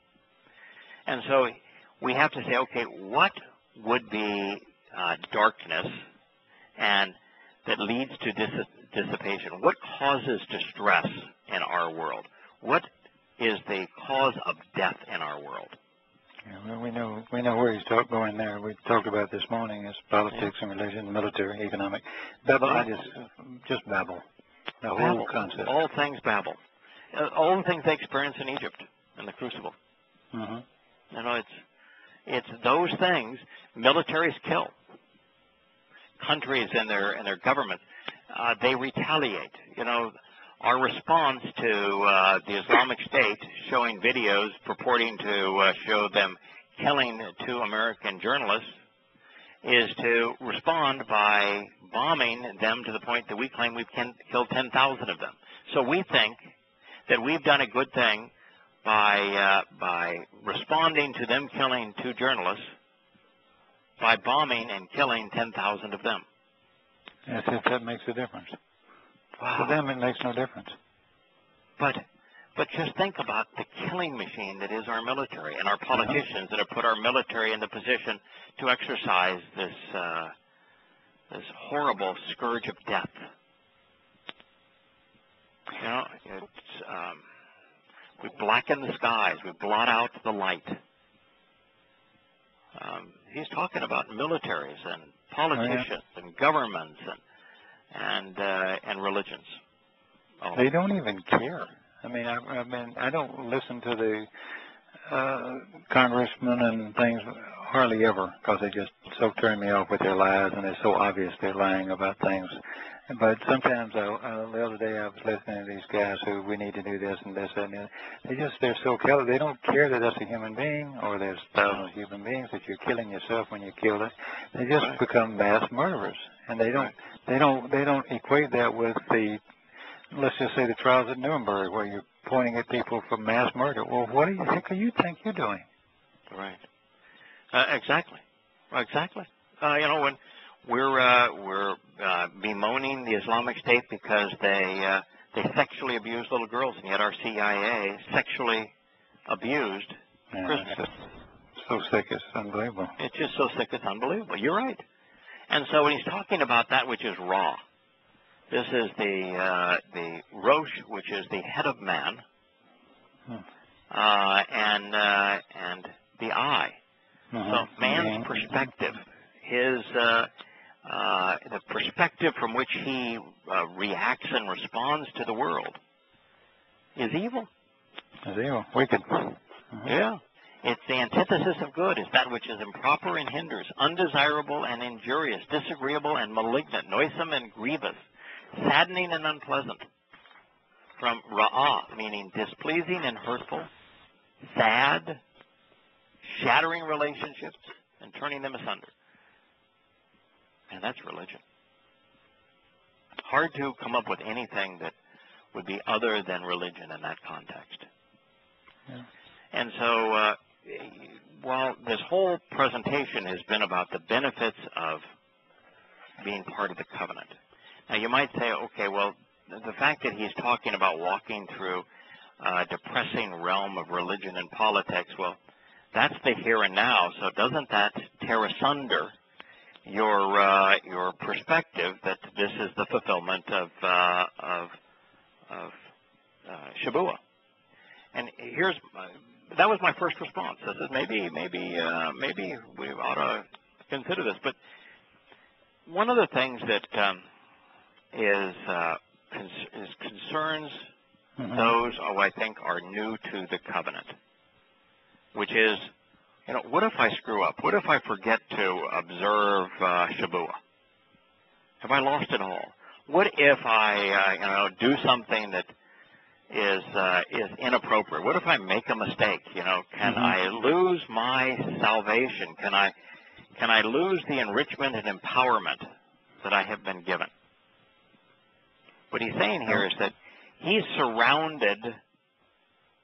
And so we have to say, okay, what would be darkness and that leads to dissipation? What causes distress in our world? What is the cause of death in our world? Yeah, well, we know where he's going there. We talked about this morning is politics and religion, military, economic. Babel, just Babel. The whole concept. All things Babel. All the things they experienced in Egypt in the crucible. Mm-hmm. You know, it's those things. Militaries kill. Countries and their governments, they retaliate. You know, our response to the Islamic State showing videos purporting to show them killing 2 American journalists is to respond by bombing them to the point that we claim we've killed 10,000 of them. So we think that we've done a good thing by responding to them killing 2 journalists by bombing and killing 10,000 of them. Yes, if that makes a difference. Wow. For them, it makes no difference. But just think about the killing machine that is our military and our politicians that have put our military in the position to exercise this horrible scourge of death. You know, we blacken the skies, we blot out the light. He's talking about militaries and politicians and governments and religions. Oh. They don't even care. I mean, I don't listen to the congressmen and things hardly ever because they just so turn me off with their lies, and it's so obvious they're lying about things. But sometimes, the other day I was listening to these guys who we need to do this and this and that. They're so careless. They don't care that that's a human being or there's thousands of human beings that you're killing yourself when you kill it. They just become mass murderers, and they don't equate that with the, let's just say, the trials at Nuremberg where you're pointing at people for mass murder. Well, what do you think you're doing? Right. Exactly. You know, when we're bemoaning the Islamic State because they sexually abuse little girls, and yet our CIA sexually abused prisoners. It's so sick, it's unbelievable. It's just so sick, it's unbelievable. You're right. And so when he's talking about that which is raw, this is the Rosh, which is the head of man, and the eye. So man's perspective, the perspective from which he reacts and responds to the world is evil. Is evil, wicked. Yeah. It's the antithesis of good. It's that which is improper and hinders, undesirable and injurious, disagreeable and malignant, noisome and grievous, saddening and unpleasant. From ra'ah, meaning displeasing and hurtful, sad, shattering relationships and turning them asunder. And that's religion. Hard to come up with anything that would be other than religion in that context. Yeah. And so while this whole presentation has been about the benefits of being part of the covenant, now you might say, okay, well, the fact that he's talking about walking through a depressing realm of religion and politics, well, that's the here and now, so doesn't that tear asunder your perspective that this is the fulfillment of Shabbat? And that was my first response. I said maybe we ought to consider this. But one of the things that concerns those who I think are new to the covenant, which is, what if I screw up? What if I forget to observe Shabbat? Have I lost it all? What if I, do something that is inappropriate? What if I make a mistake? Can I lose my salvation? Can I lose the enrichment and empowerment that I have been given? What he's saying here is that he's surrounded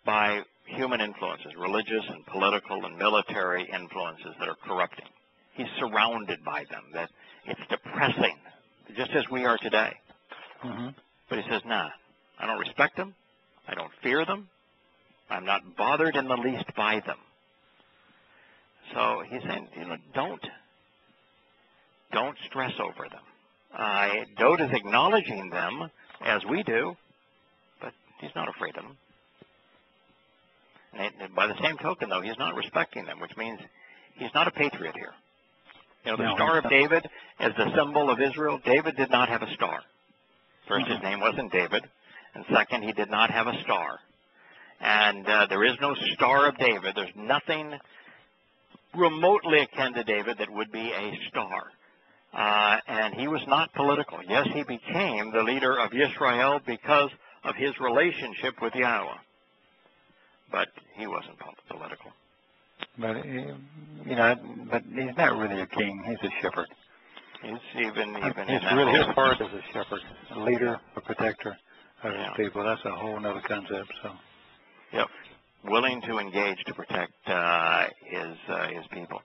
by human influences, religious and political and military influences that are corrupting. He's surrounded by them. That it's depressing, just as we are today. But he says, nah, I don't respect them. I don't fear them. I'm not bothered in the least by them. So he's saying, don't stress over them. Dode is acknowledging them as we do, but he's not afraid of them. And by the same token, though, he's not respecting them, which means he's not a patriot here. The Star of David as the symbol of Israel, David did not have a star. First, his name wasn't David, and second, he did not have a star. And there is no Star of David. There's nothing remotely akin to David that would be a star. And he was not political. Yes, he became the leader of Israel because of his relationship with Yahweh. But he wasn't political. But but he's not really a king. He's a shepherd. He's even he's really his part as a shepherd, a leader, a protector of his people. That's a whole other concept. So. Yep, willing to engage to protect his people.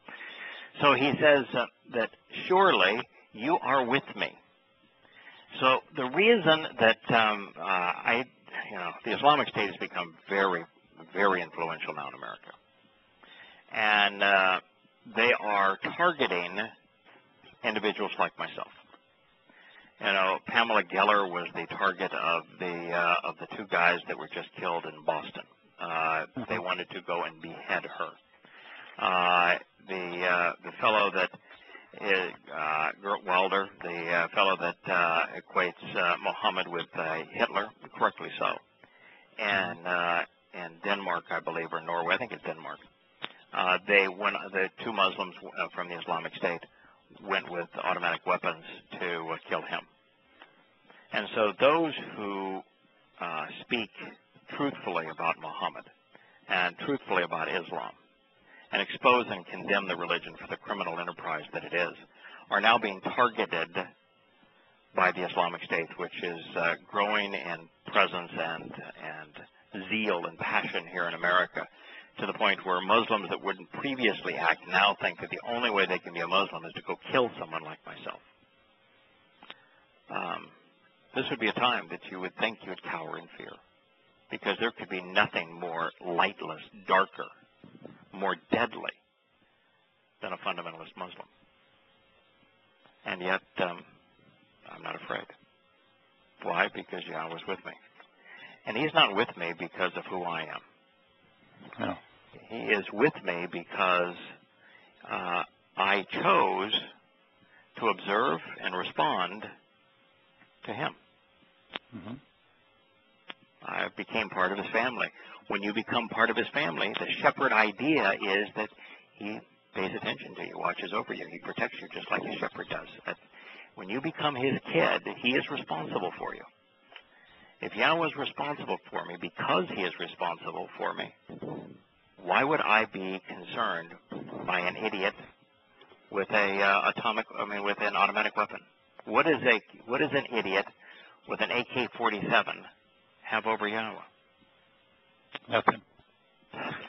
So he says that surely you are with me. So the reason that the Islamic State has become very, very influential now in America, and they are targeting individuals like myself. Pamela Geller was the target of the two guys that were just killed in Boston. They wanted to go and behead her. The fellow that is Gert Wilder, the fellow that equates Muhammad with Hitler, correctly so, and Denmark, I believe, or Norway, I think it's Denmark. The two Muslims from the Islamic State went with automatic weapons to kill him. And so those who speak truthfully about Muhammad and truthfully about Islam and expose and condemn the religion for the criminal enterprise that it is are now being targeted by the Islamic State, which is growing in presence and zeal and passion here in America, to the point where Muslims that wouldn't previously act now think that the only way they can be a Muslim is to go kill someone like myself. This would be a time that you would think you would cower in fear, because there could be nothing more lightless, darker, more deadly than a fundamentalist Muslim. And yet, I'm not afraid. Why? Because Yahweh's with me. And he's not with me because of who I am. No. He is with me because I chose to observe and respond to him. I became part of his family. When you become part of his family, the shepherd idea is that he pays attention to you, watches over you, he protects you just like a shepherd does. That when you become his kid, he is responsible for you. If Yahweh is responsible for me because he is responsible for me, Why would I be concerned by an idiot with with an automatic weapon? What is an idiot with an AK-47 have over Yahowah? Nothing.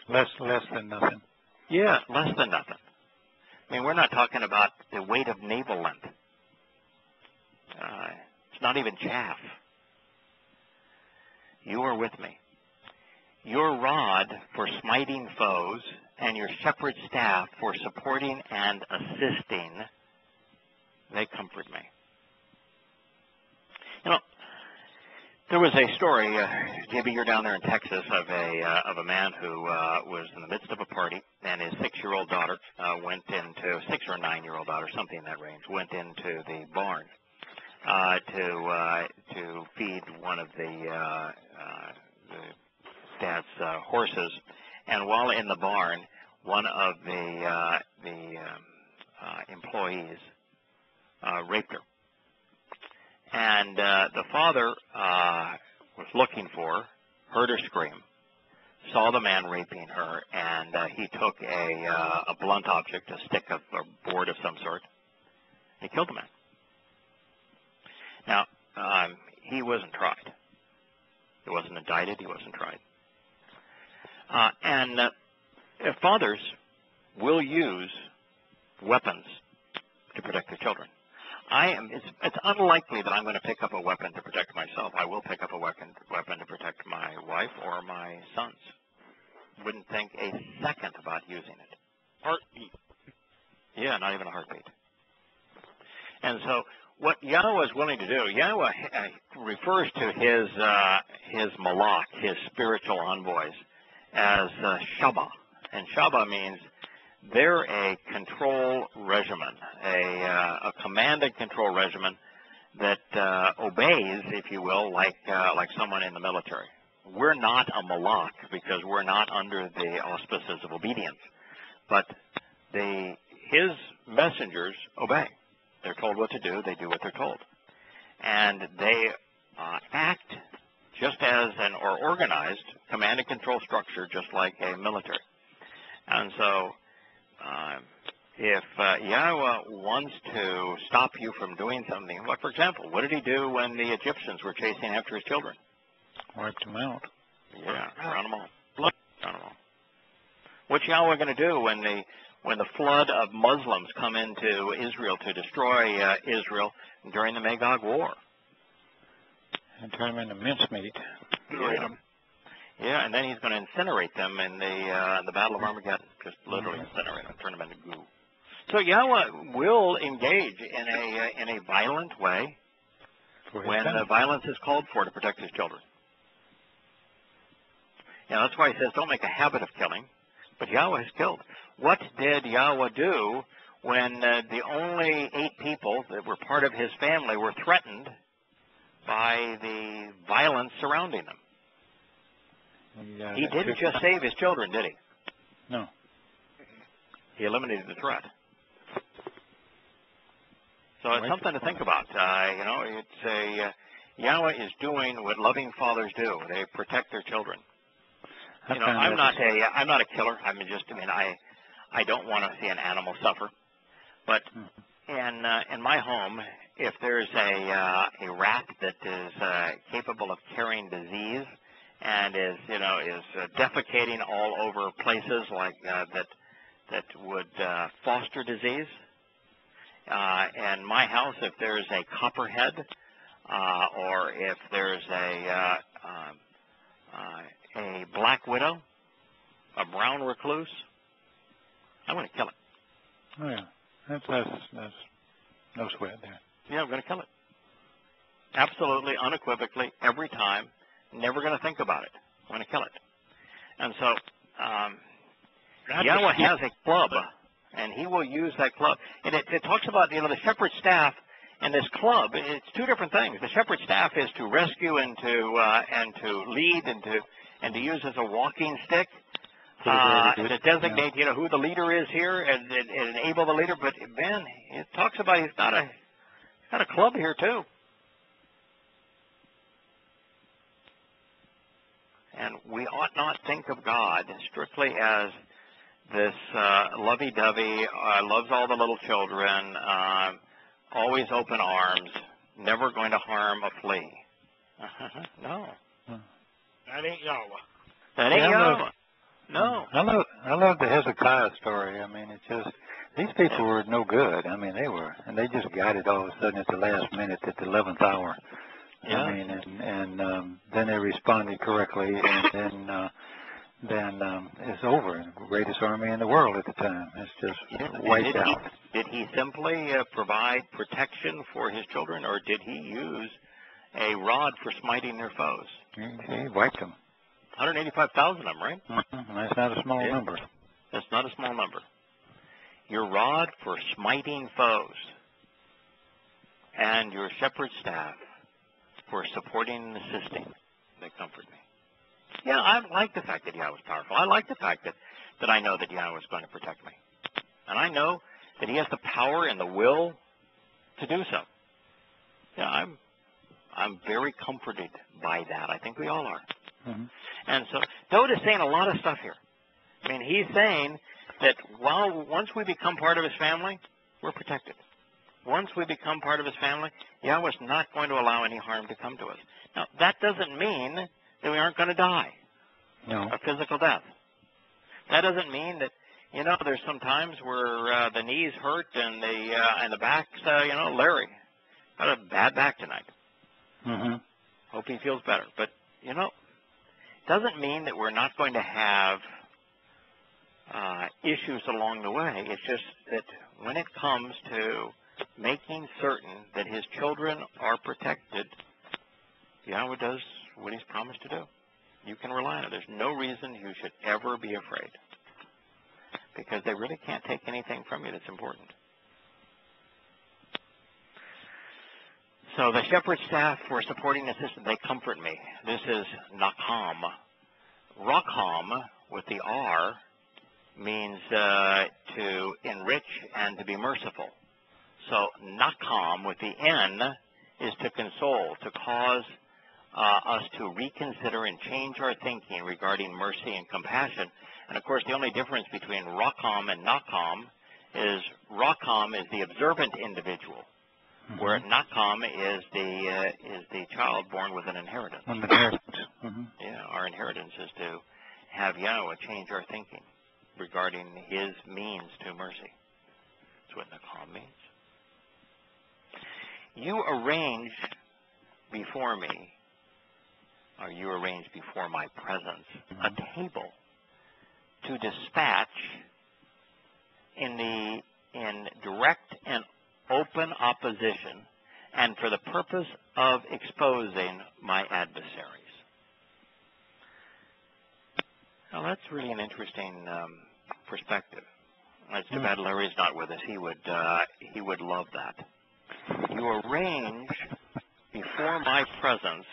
Less than nothing. Yeah, less than nothing. I mean, we're not talking about the weight of navel length. It's not even chaff. You are with me. Your rod for smiting foes and your shepherd's staff for supporting and assisting, they comfort me. You know, there was a story, JB, you're down there in Texas, of a man who was in the midst of a party, and his 6-year-old daughter went into 6 or 9-year-old daughter, something in that range, went into the barn to feed one of the dad's horses, and while in the barn, one of the employees raped her. And the father was looking for her, heard her scream, saw the man raping her, and he took a blunt object, a stick of a board of some sort, and he killed the man. Now, he wasn't tried. He wasn't indicted. He wasn't tried. And fathers will use weapons to protect their children. It's unlikely that I'm going to pick up a weapon to protect myself. I will pick up a weapon to protect my wife or my sons. Wouldn't think a second about using it. Heartbeat. Yeah, not even a heartbeat. And so what Yahweh is willing to do, Yahweh refers to his malach, his spiritual envoys, as Shabbat. And Shabbat means they're a control regimen, a command and control regimen that obeys, if you will, like someone in the military. We're not a malach because we're not under the auspices of obedience, but his messengers obey. They're told what to do. They do what they're told, and they act just as or organized command and control structure, just like a military. And so, if Yahweh wants to stop you from doing something, like for example, what did he do when the Egyptians were chasing after his children? Wiped them out. Yeah, drown them all. Drown them all. What's Yahweh going to do when the flood of Muslims come into Israel to destroy Israel during the Magog War? And turn them into mincemeat. Yeah, and then he's going to incinerate them in the Battle of Armageddon. Just literally incinerate them, turn them into goo. So Yahweh will engage in a violent way when violence is called for to protect his children. Yeah, that's why he says don't make a habit of killing, but Yahweh has killed. What did Yahweh do when the only 8 people that were part of his family were threatened by the violence surrounding them? He didn't just save his children, did he? No. He eliminated the threat. So it's something to think about. It's Yahweh is doing what loving fathers do. They protect their children. I'm not a killer. I don't want to see an animal suffer. But in my home, if there's a rat that is capable of carrying disease and is defecating all over places like that would foster disease, in my house, if there's a copperhead or if there's a black widow, a brown recluse, I'm going to kill it. Oh yeah, that's no sweat there. Yeah, I'm going to kill it. Absolutely, unequivocally, every time. Never going to think about it. I'm going to kill it. And so Yahweh has a club, and he will use that club. And it talks about the shepherd's staff and this club. It's 2 different things. The shepherd's staff is to rescue and to lead and to use as a walking stick. To designate, who the leader is here and enable the leader. But Ben, it talks about he's got a club here too. And we ought not think of God strictly as this lovey-dovey, loves all the little children, always open arms, never going to harm a flea. No. That ain't Yahweh. That ain't Yahweh. No. I love the Hezekiah story. I mean, it's just, these people were no good. I mean, they just got it all of a sudden at the last minute, at the 11th hour. Yeah. I mean, and then they responded correctly, and then it's over. The greatest army in the world at the time. It's just wiped out. Did he simply provide protection for his children, or did he use a rod for smiting their foes? He wiped them. 185,000 of them, right? Mm-hmm. That's not a small number. That's not a small number. Your rod for smiting foes, and your shepherd's staff for supporting and assisting. They comfort me. Yeah, I like the fact that Yahweh is powerful. I like the fact that I know that Yahweh is going to protect me. And I know that he has the power and the will to do so. Yeah, I'm very comforted by that. I think we all are. Mm-hmm. And so Dode is saying a lot of stuff here. I mean, he's saying that once we become part of his family, we're protected. Once we become part of his family, Yahweh's not going to allow any harm to come to us. Now, that doesn't mean that we aren't going to die a physical death. That doesn't mean that, there's some times where the knees hurt and the back's, Larry got a bad back tonight. Mm-hmm. Hope he feels better. But, doesn't mean that we're not going to have issues along the way. It's just that when it comes to making certain that his children are protected, Yahweh does what he's promised to do. You can rely on it. There's no reason you should ever be afraid, because they really can't take anything from you that's important. So the shepherd's staff for supporting and assistance, they comfort me. This is Nakam. Rakham with the R means to enrich and to be merciful. So Nakam with the N is to console, to cause us to reconsider and change our thinking regarding mercy and compassion. And of course, the only difference between Rakam and Nakam is the observant individual, where Nakam is the child born with an inheritance. Mm-hmm. Yeah, our inheritance is to have Yahweh change our thinking regarding his means to mercy. That's what Nakam means. You arrange before me, or you arrange before my presence, a table to dispatch in direct and open opposition, and for the purpose of exposing my adversaries. Now that's really an interesting perspective. It's too bad Larry's not with us. He would love that. You arrange before my presence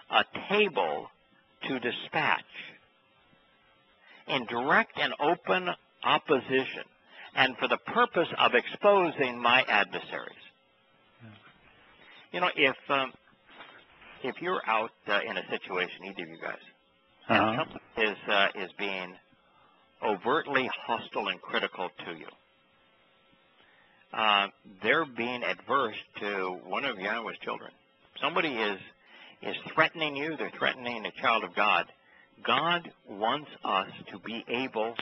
a table to dispatch in direct and open opposition, and for the purpose of exposing my adversaries. If you're out in a situation, either of you guys, and someone is being overtly hostile and critical to you, they're being adverse to one of Yahweh's children. Somebody is threatening you. They're threatening a child of God. God wants us to be able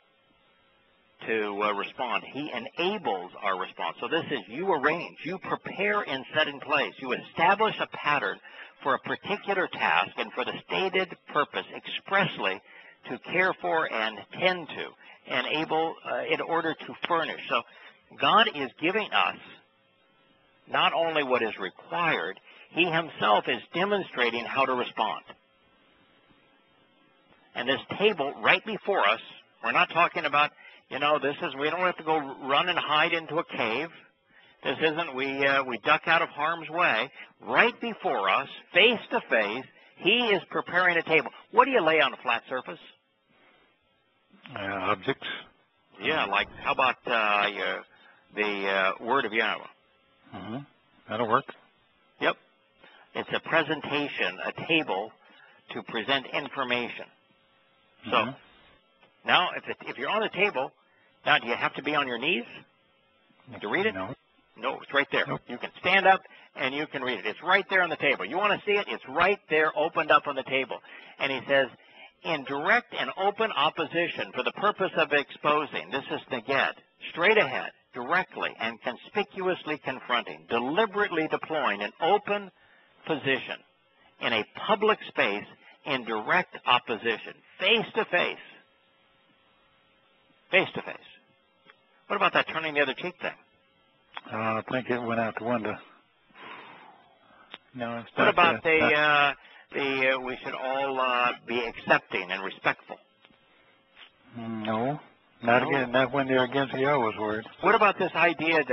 to respond. He enables our response. So this is, you arrange, you prepare and set in place. You establish a pattern for a particular task and for the stated purpose expressly to care for and tend to, and able in order to furnish. So God is giving us not only what is required, he himself is demonstrating how to respond. And this table right before us, we're not talking about, we don't have to go run and hide into a cave. This isn't we duck out of harm's way. Right before us, face to face, he is preparing a table. What do you lay on a flat surface? Objects. Yeah, like how about the word of Yahweh? Mm-hmm. That'll work. Yep. It's a presentation, a table to present information. So now, if you're on the table, now do you have to be on your knees to read it? No. No, it's right there. Nope. You can stand up and you can read it. It's right there on the table. You want to see it? It's right there, opened up on the table. And he says, in direct and open opposition for the purpose of exposing, this is neged, straight ahead, directly and conspicuously confronting, deliberately deploying an open position in a public space in direct opposition, face to face. Face to face. What about that turning the other cheek thing? I think it went out the window. No, it's What not about that. we should all be accepting and respectful? No. Not when they're against Yahweh's word. What about this idea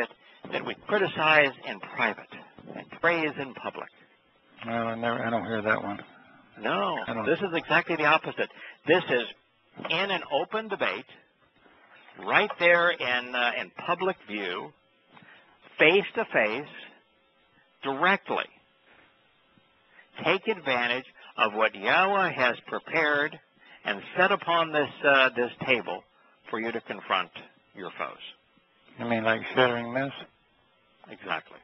that we criticize in private and praise in public? Well, I don't hear that one. No, this is exactly the opposite. This is in an open debate, right there in public view, face to face, directly. Take advantage of what Yahweh has prepared and set upon this table for you to confront your foes. You mean like shattering mess? Exactly.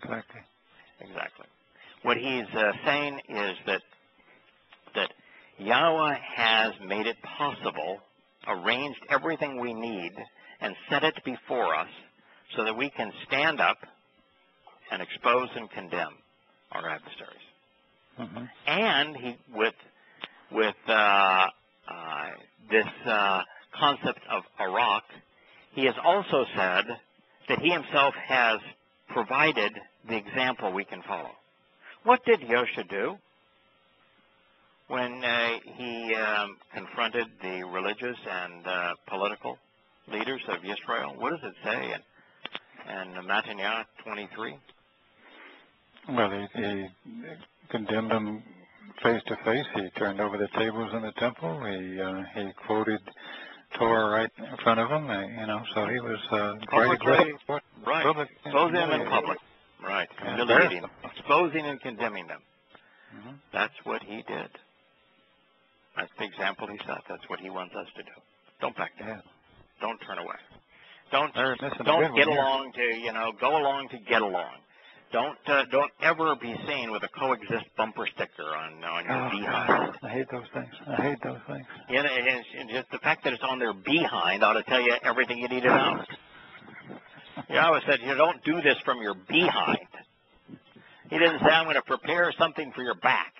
Exactly. Exactly. What he's saying is that Yahweh has made it possible, arranged everything we need, and set it before us so that we can stand up and expose and condemn our adversaries. Mm-hmm. And he, with this concept of Iraq, he has also said that he himself has provided the example we can follow. What did Yosha do when he confronted the religious and political leaders of Israel? What does it say in Mataniah 23? Well, he condemned them face to face. He turned over the tables in the temple. He quoted Torah right in front of them. So he was quite aggressive. Right. Exposing them in public. Right. Humiliating them. Exposing and condemning them. Mm-hmm. That's what he did. That's the example he set. That's what he wants us to do. Don't back down. Yeah. Don't turn away. Don't get along to, go along to get along. Don't ever be seen with a coexist bumper sticker on your behind. I hate those things. Yeah, and just the fact that it's on their behind ought to tell you everything you need to know. Yahweh said, don't do this from your behind. He didn't say, I'm going to prepare something for your back.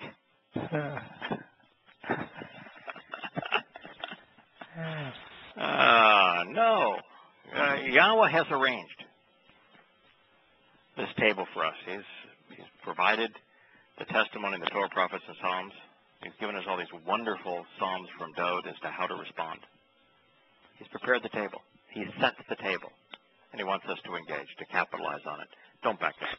No. Yahweh has arranged this table for us. He's provided the testimony in the Torah, prophets, and Psalms. He's given us all these wonderful Psalms from Dode as to how to respond. He's prepared the table. He sets the table. And he wants us to engage, to capitalize on it. Don't back down.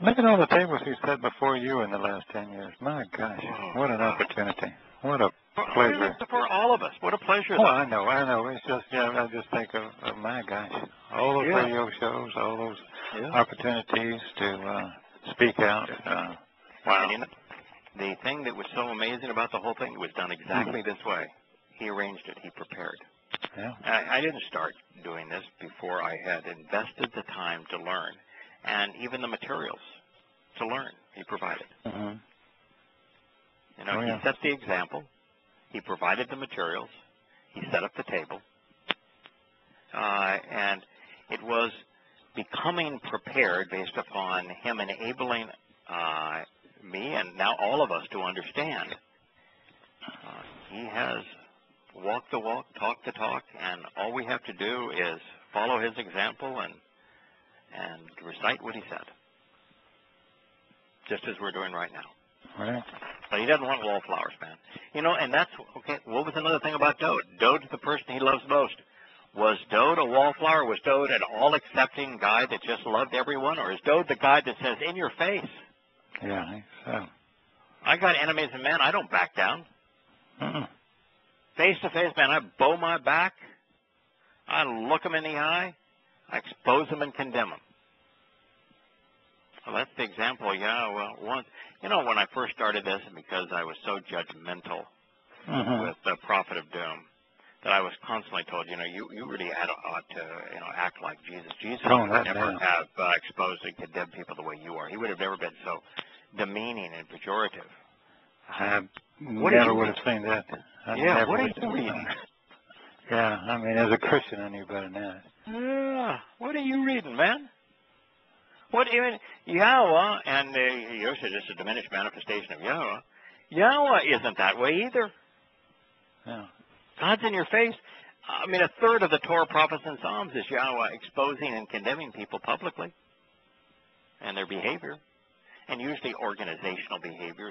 Look at all the tables he's set before you in the last 10 years. My gosh, what an opportunity. What a pleasure. For all of us. What a pleasure. Oh, I know. It's just, I just think of my gosh, all those radio shows, all those opportunities to speak out. Wow. And the thing that was so amazing about the whole thing was done exactly this way. He arranged it. He prepared. Yeah. I didn't start doing this before I had invested the time to learn, and even the materials to learn. He provided. Mm-hmm. He set the example. He provided the materials. He set up the table, and it was becoming prepared based upon him enabling me and now all of us to understand. He has walk the walk, talk the talk, and all we have to do is follow his example and recite what he said, just as we're doing right now. Right. But he doesn't want wallflowers, man. And that's, okay, what was another thing about Dode? Dode's the person he loves most. Was Dode a wallflower? Was Dode an all-accepting guy that just loved everyone? Or is Dode the guy that says, in your face? Yeah, I think so. I got enemies, and man, I don't back down. Mm-mm. Face to face, man, I bow my back. I look them in the eye. I expose them and condemn them. Well, that's the example, once. When I first started this, because I was so judgmental with the prophet of doom, that I was constantly told, you really ought to, act like Jesus. Jesus would never have exposed and condemned people the way you are. He would have never been so demeaning and pejorative. I never would have seen that. Yeah, what are you reading? Yeah, I mean, as a Christian, I knew better than that. Yeah, what are you reading, man? What even Yahowah, and you said this is a diminished manifestation of Yahowah. Yahowah isn't that way either. Yeah. God's in your face. I mean, a third of the Torah, prophets, and Psalms is Yahowah exposing and condemning people publicly and their behavior, and usually organizational behavior.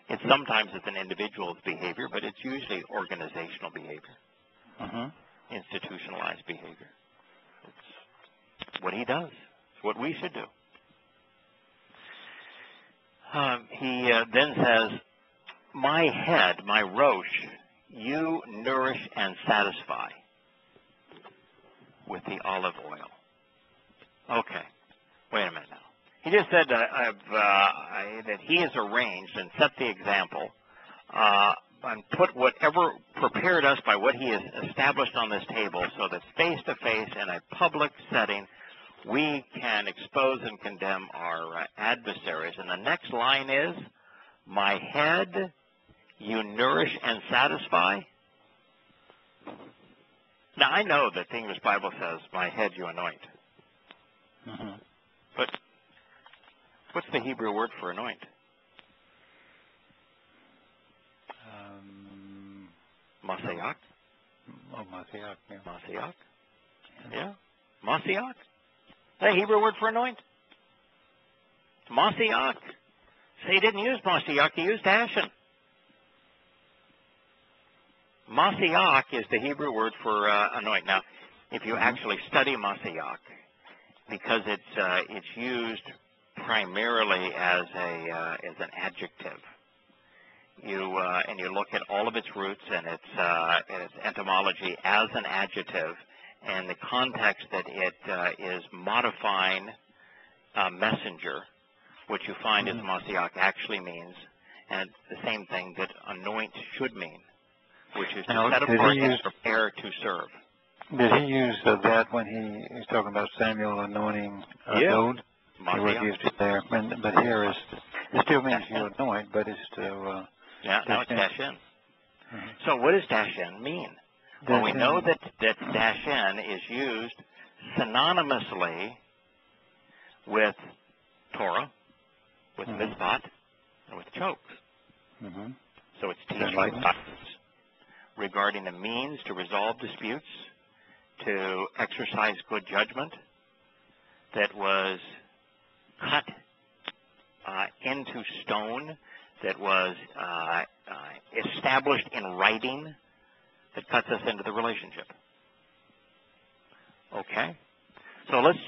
It's sometimes it's an individual's behavior, but it's usually organizational behavior, institutionalized behavior. It's what he does. It's what we should do. He then says, "My head, my rosh, you nourish and satisfy with the olive oil." Okay, wait a minute now. He just said that he has arranged and set the example and prepared us by what he has established on this table so that face-to-face in a public setting we can expose and condemn our adversaries. And the next line is, "My head you nourish and satisfy." Now, I know that the English Bible says, "My head you anoint." But what's the Hebrew word for anoint? Masiach? Oh, Masiach, yeah. Masiach? Yeah. Masiach? The Hebrew word for anoint? Masiach. So he didn't use Masiach, he used Ashen. Masiach is the Hebrew word for anoint. Now, if you actually study Masiach, because it's used primarily as an adjective, you look at all of its roots and its etymology as an adjective, and the context that it is modifying messenger, what you find is Masiach actually means, and the same thing that anoint should mean, which is to set apart and prepare to serve. Did he use that when he was talking about Samuel anointing Dode? He would use it there. But here it still means you anoint, but it's to... now it's dashen. So what does dashen mean? Well, we know that dashen is used synonymously with Torah, with mitzvot, and with chokes. So it's teaching regarding the means to resolve disputes, to exercise good judgment, that was cut into stone, that was established in writing, that cuts us into the relationship. Okay? So let's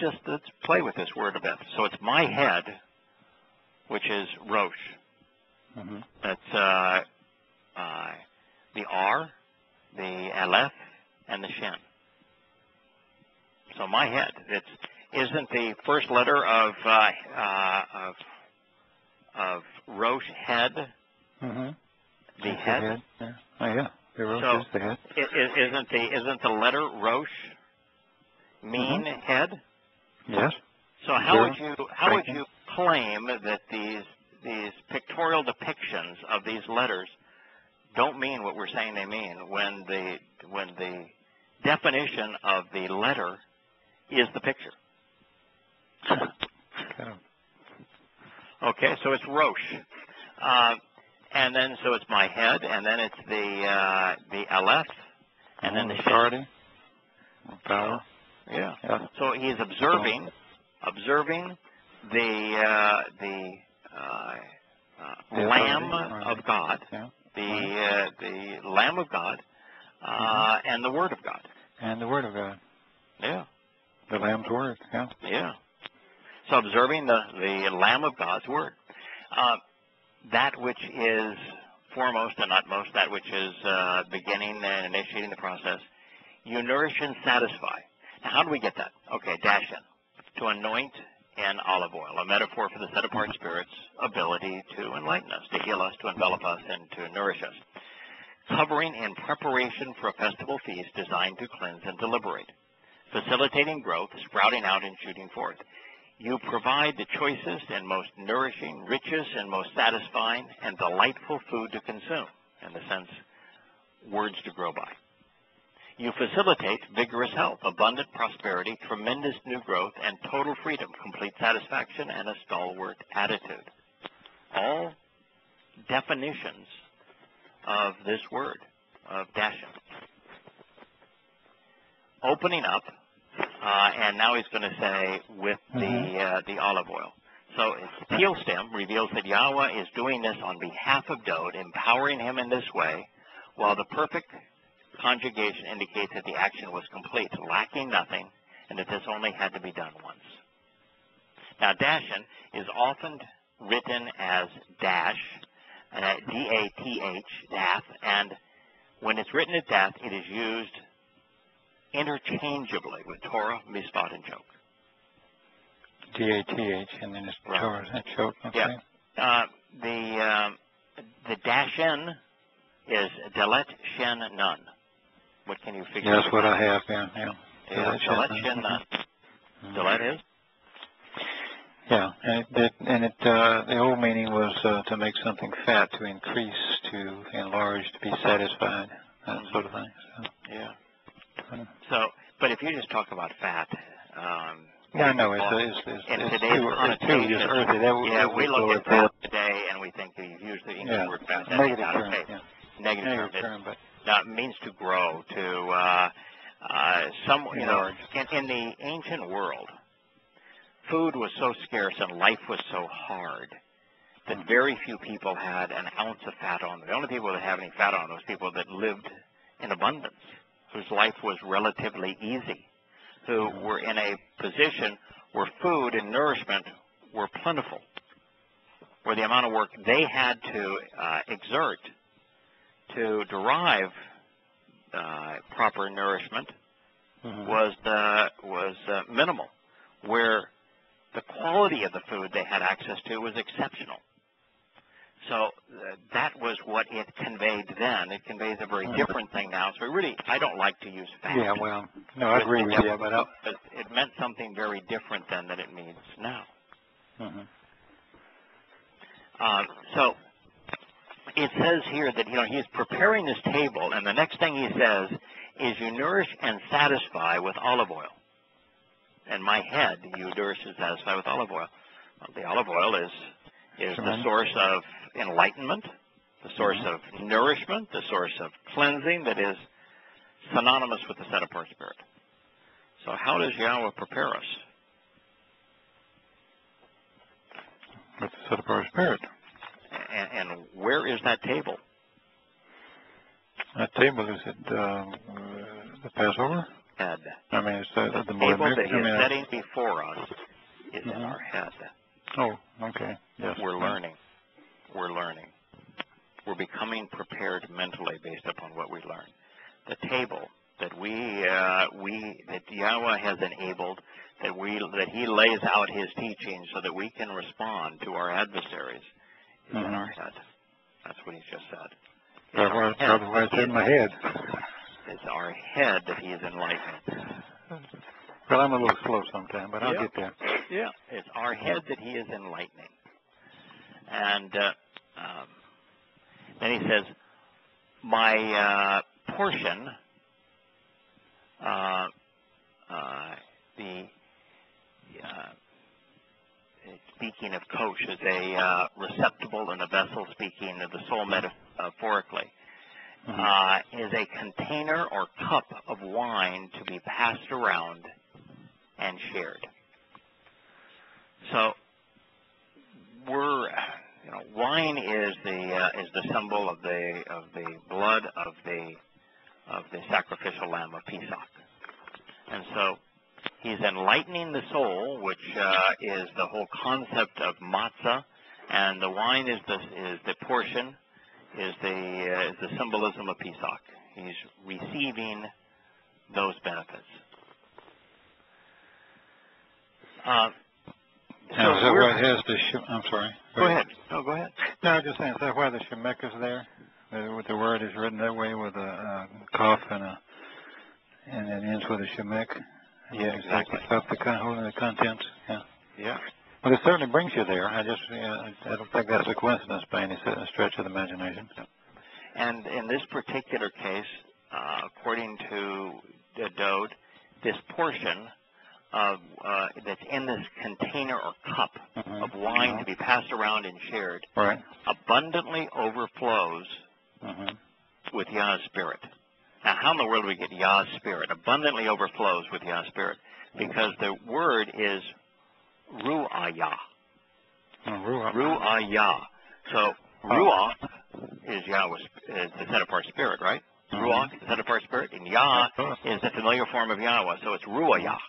play with this word a bit. So it's my head, which is rosh. That's the R, the Aleph, and the Shin. So my head. Isn't the first letter of rosh head? The head. Yeah. Oh yeah. The rosh is the head. Isn't the letter rosh mean head? Yes. So how would you claim that these pictorial depictions of these letters don't mean what we're saying they mean when the definition of the letter is the picture? Okay, so it's rosh, and then so it's my head, and then it's the aleph, and then the shin. Power. Yeah. So he is observing the Lamb of God, the Lamb of God, and the Word of God. And the Word of God. Yeah. The Lamb's Word. Yeah. Yeah. So observing the Lamb of God's Word, that which is foremost and utmost, that which is beginning and initiating the process, you nourish and satisfy. Now, how do we get that? Okay, dashen, to anoint in olive oil, a metaphor for the set-apart Spirit's ability to enlighten us, to heal us, to envelop us, and to nourish us. hovering in preparation for a festival feast designed to cleanse and deliberate, facilitating growth, sprouting out, and shooting forth. You provide the choicest and most nourishing, richest and most satisfying, and delightful food to consume, in the sense, words to grow by. You facilitate vigorous health, abundant prosperity, tremendous new growth, and total freedom, complete satisfaction, and a stalwart attitude. All definitions of this word, of Dashen. Opening up, and now he's going to say with the olive oil. So the teal stem reveals that Yahweh is doing this on behalf of Dode, empowering him in this way, while the perfect conjugation indicates that the action was complete, lacking nothing, and that this only had to be done once. Now, Dashen is often written as dash, D-A-T-H, dath, and when it's written as dath, it is used interchangeably with Torah, Mishpat, and Choke. D-A-T-H, and then it's Torah and Choke. Okay. Yeah. The Dashen is Dalet Shen Nun. What can you figure out? That's what I have, yeah. Dalet Shen Nun. Dalet is? Yeah, and the old meaning was to make something fat, to increase, to enlarge, to be satisfied, that sort of thing. So. Yeah. But if you just talk about fat, yeah, I know in today's too just earthy. We look at fat today and we think that you use the English word fat. Negative term. Yeah. Negative term, but that means to grow, to in the ancient world, food was so scarce and life was so hard that very few people had an ounce of fat on them. The only people that have any fat on them was people that lived in abundance, whose life was relatively easy, who were in a position where food and nourishment were plentiful, where the amount of work they had to exert to derive proper nourishment was minimal, where the quality of the food they had access to was exceptional. So that was what it conveyed then. It conveys a very different thing now. So I don't like to use fat. Yeah, well, no, I agree with you, but it meant something very different then than it means now. So it says here that he's preparing this table, and the next thing he says is, "You nourish and satisfy with olive oil." And my head, you nourish and satisfy with olive oil. Well, the olive oil is the source of enlightenment, the source of nourishment, the source of cleansing that is synonymous with the set-apart spirit. So how does Yahweh prepare us? With the set-apart spirit. And where is that table? That table is at the Passover? Head. I mean, it's the table that he is setting before us is in our head. Oh, okay. Yes. We're learning. We're becoming prepared mentally based upon what we learn. The table that that Yahweh has enabled, that He lays out His teachings so that we can respond to our adversaries, is in our head. That's what He's just said. Probably why it's in my head. It's our head that He is enlightening. Well, I'm a little slow sometimes, but I'll get there. Yeah, it's our head that He is enlightening. And then he says, my portion, speaking of kosh, is a receptacle and a vessel, speaking of the soul metaphorically, is a container or cup of wine to be passed around and shared. So wine is the symbol of the blood of the sacrificial lamb of Pesach, and so he's enlightening the soul, which is the whole concept of matzah, and the wine is the portion, is the symbolism of Pesach. He's receiving those benefits. Now, is that why it has the I'm sorry. Go ahead. No, go ahead. No, I was just saying, is that why the Shemek is there? The word is written that way with a kaf and it ends with a shemek. Yeah, exactly. Holding the contents. Yeah. Yeah. Well, it certainly brings you there. I don't think that's a coincidence by any stretch of the imagination. And in this particular case, according to the Dode, this portion of that's in this container or cup of wine to be passed around and shared abundantly overflows with Yah's Spirit. Now, how in the world do we get Yah's Spirit? Abundantly overflows with Yah's Spirit, because the word is ru'ayah. Ru'ayah. So ruach is Yahweh, is the set-apart spirit, right? Ruach is the set-apart spirit, and Yah is the familiar form of Yahweh, so it's ru'ayah.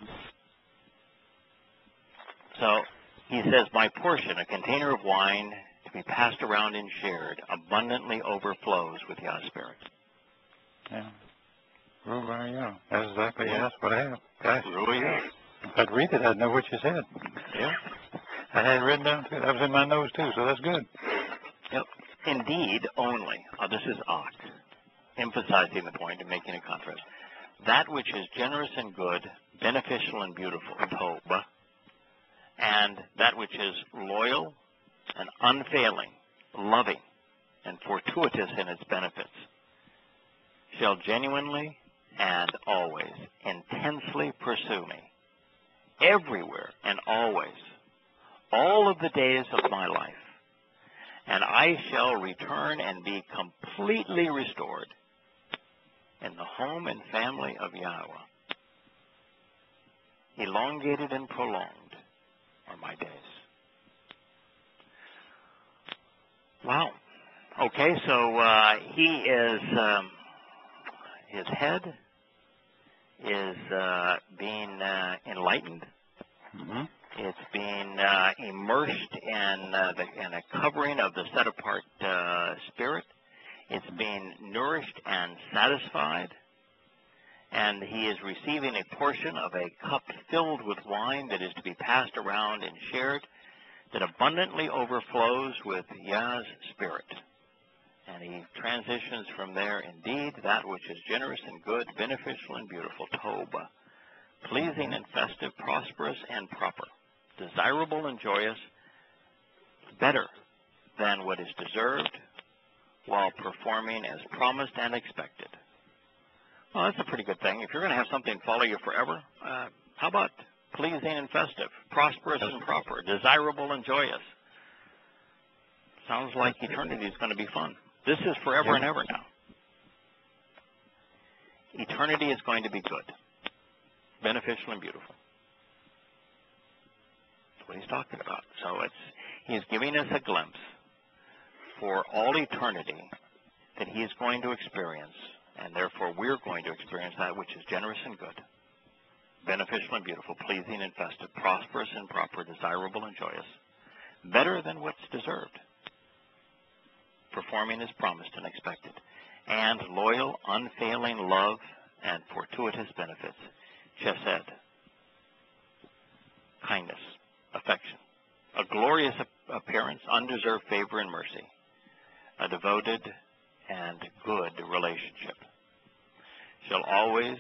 So he says, my portion, a container of wine to be passed around and shared, abundantly overflows with Yah's Spirit. Yeah. Ru'ayah. That's exactly that's what I have. Gosh. Ru'ayah. If I'd read it, I'd know what you said. Yeah. I had it written down too. That was in my nose too, so that's good. Yep. Indeed, only. This is Ak, emphasizing the point and making a contrast. That which is generous and good, beneficial and beautiful, Toba, and that which is loyal and unfailing, loving, and fortuitous in its benefits, shall genuinely and always intensely pursue me, everywhere and always, all of the days of my life, and I shall return and be completely restored in the home and family of Yahweh. Elongated and prolonged are my days. Wow. Okay, so he is, his head is being enlightened. It's being immersed in a covering of the set-apart spirit. It's being nourished and satisfied. And he is receiving a portion of a cup filled with wine that is to be passed around and shared, that abundantly overflows with Yah's Spirit. And he transitions from there, indeed, that which is generous and good, beneficial and beautiful, Toba, pleasing and festive, prosperous and proper, desirable and joyous, better than what is deserved, while performing as promised and expected. Well, that's a pretty good thing. If you're going to have something follow you forever, how about pleasing and festive, prosperous and proper, desirable and joyous? Sounds like eternity is going to be fun. This is forever and ever now. Eternity is going to be good, beneficial and beautiful. That's what he's talking about. So he's giving us a glimpse for all eternity that he is going to experience, and therefore we're going to experience that which is generous and good, beneficial and beautiful, pleasing and festive, prosperous and proper, desirable and joyous, better than what's deserved, performing as promised and expected, and loyal, unfailing love and fortuitous benefits, chesed, kindness, affection, a glorious appearance, undeserved favor and mercy, a devoted and good relationship, shall always,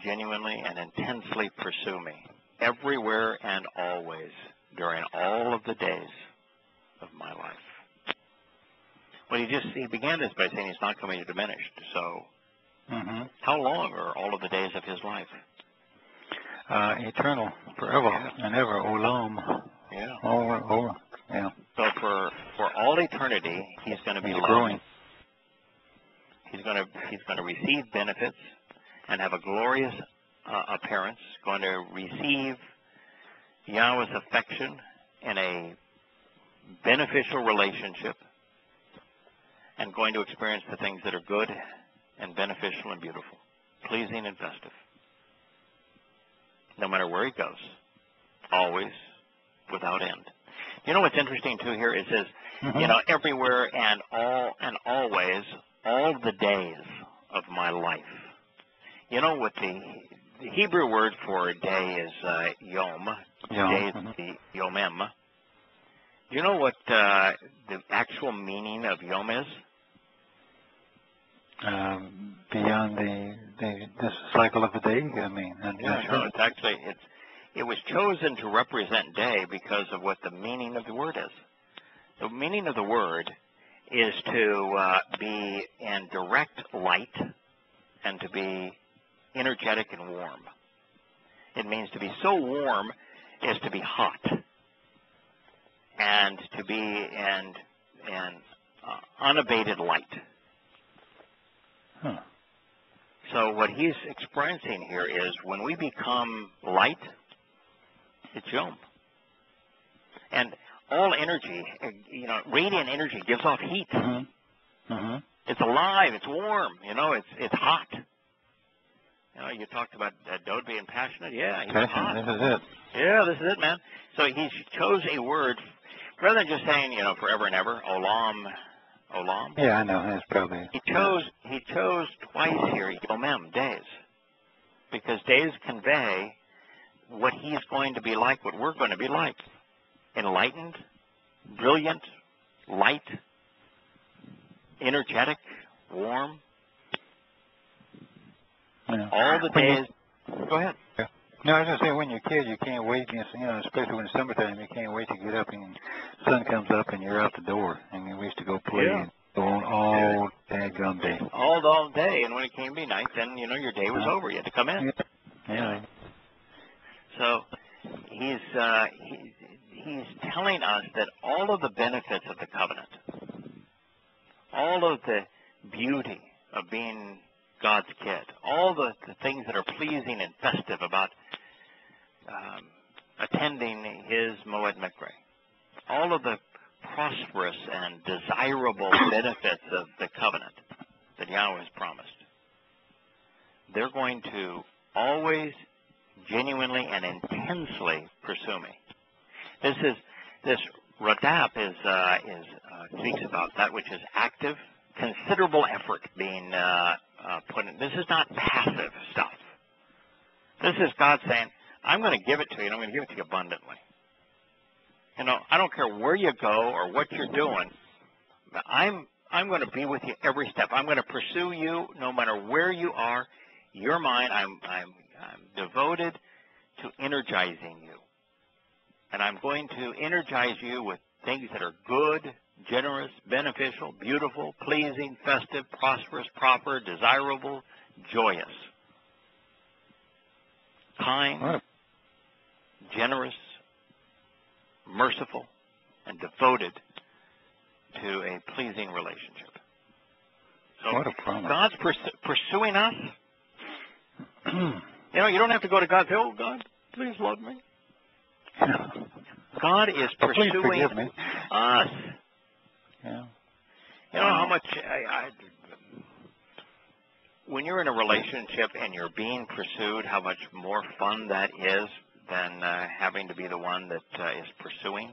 genuinely and intensely pursue me, everywhere and always, during all of the days of my life. Well, he began this by saying he's not going to be diminished. So, how long are all of the days of his life? Eternal, forever and ever, olam. Yeah. Yeah. So for all eternity, he's going to be growing. He's going to receive benefits and have a glorious appearance. Going to receive Yahweh's affection in a beneficial relationship, and going to experience the things that are good and beneficial and beautiful, pleasing and festive. No matter where he goes, always, without end. You know what's interesting too here? It says, everywhere and always, all the days of my life. You know what the Hebrew word for day is yom. Day is the yomem. Do you know what the actual meaning of yom is? beyond this cycle of the day? I mean, yeah, no, it's actually it was chosen to represent day because of what the meaning of the word is. The meaning of the word is to be in direct light and to be energetic and warm. It means to be so warm is to be hot, and to be in unabated light. Huh. So what he's experiencing here is when we become light, it's Yom. And all energy, radiant energy gives off heat. Mm-hmm. Mm-hmm. It's alive. It's warm. It's hot. You talked about Dode being passionate. Yeah, he's hot. This is it. Yeah, this is it, man. So he chose a word rather than just saying, forever and ever, olam. Yeah, I know. That's probably. He chose twice here, yomem, days, because days convey what he's going to be like, what we're going to be like. Enlightened, brilliant, light, energetic, warm. Yeah. All the days. Go ahead. Yeah. No, I was going to say, when you're a kid, you can't wait, especially when it's summertime, you can't wait to get up and the sun comes up and you're out the door. And we used to go play and go on all daggum day. All day. And when it came to be night, then, your day was over. You had to come in. Yeah. So he's telling us that all of the benefits of the covenant, all of the beauty of being God's kid, all the things that are pleasing and festive about attending his Moed Mikre, all of the prosperous and desirable benefits of the covenant that Yahweh has promised, they're going to always genuinely and intensely pursue me. This radap speaks about that which is active, considerable effort being put in. This is not passive stuff. This is God saying, I'm going to give it to you, and I'm going to give it to you abundantly. I don't care where you go or what you're doing. I'm going to be with you every step. I'm going to pursue you no matter where you are. You're mine. I'm devoted to energizing you. And I'm going to energize you with things that are good, generous, beneficial, beautiful, pleasing, festive, prosperous, proper, desirable, joyous, kind, generous, merciful, and devoted to a pleasing relationship. So what a promise. God's pursuing us. You don't have to go to God and say, oh, God, please love me. God is pursuing us. Yeah. You know how much when you're in a relationship and you're being pursued, how much more fun that is than having to be the one that is pursuing?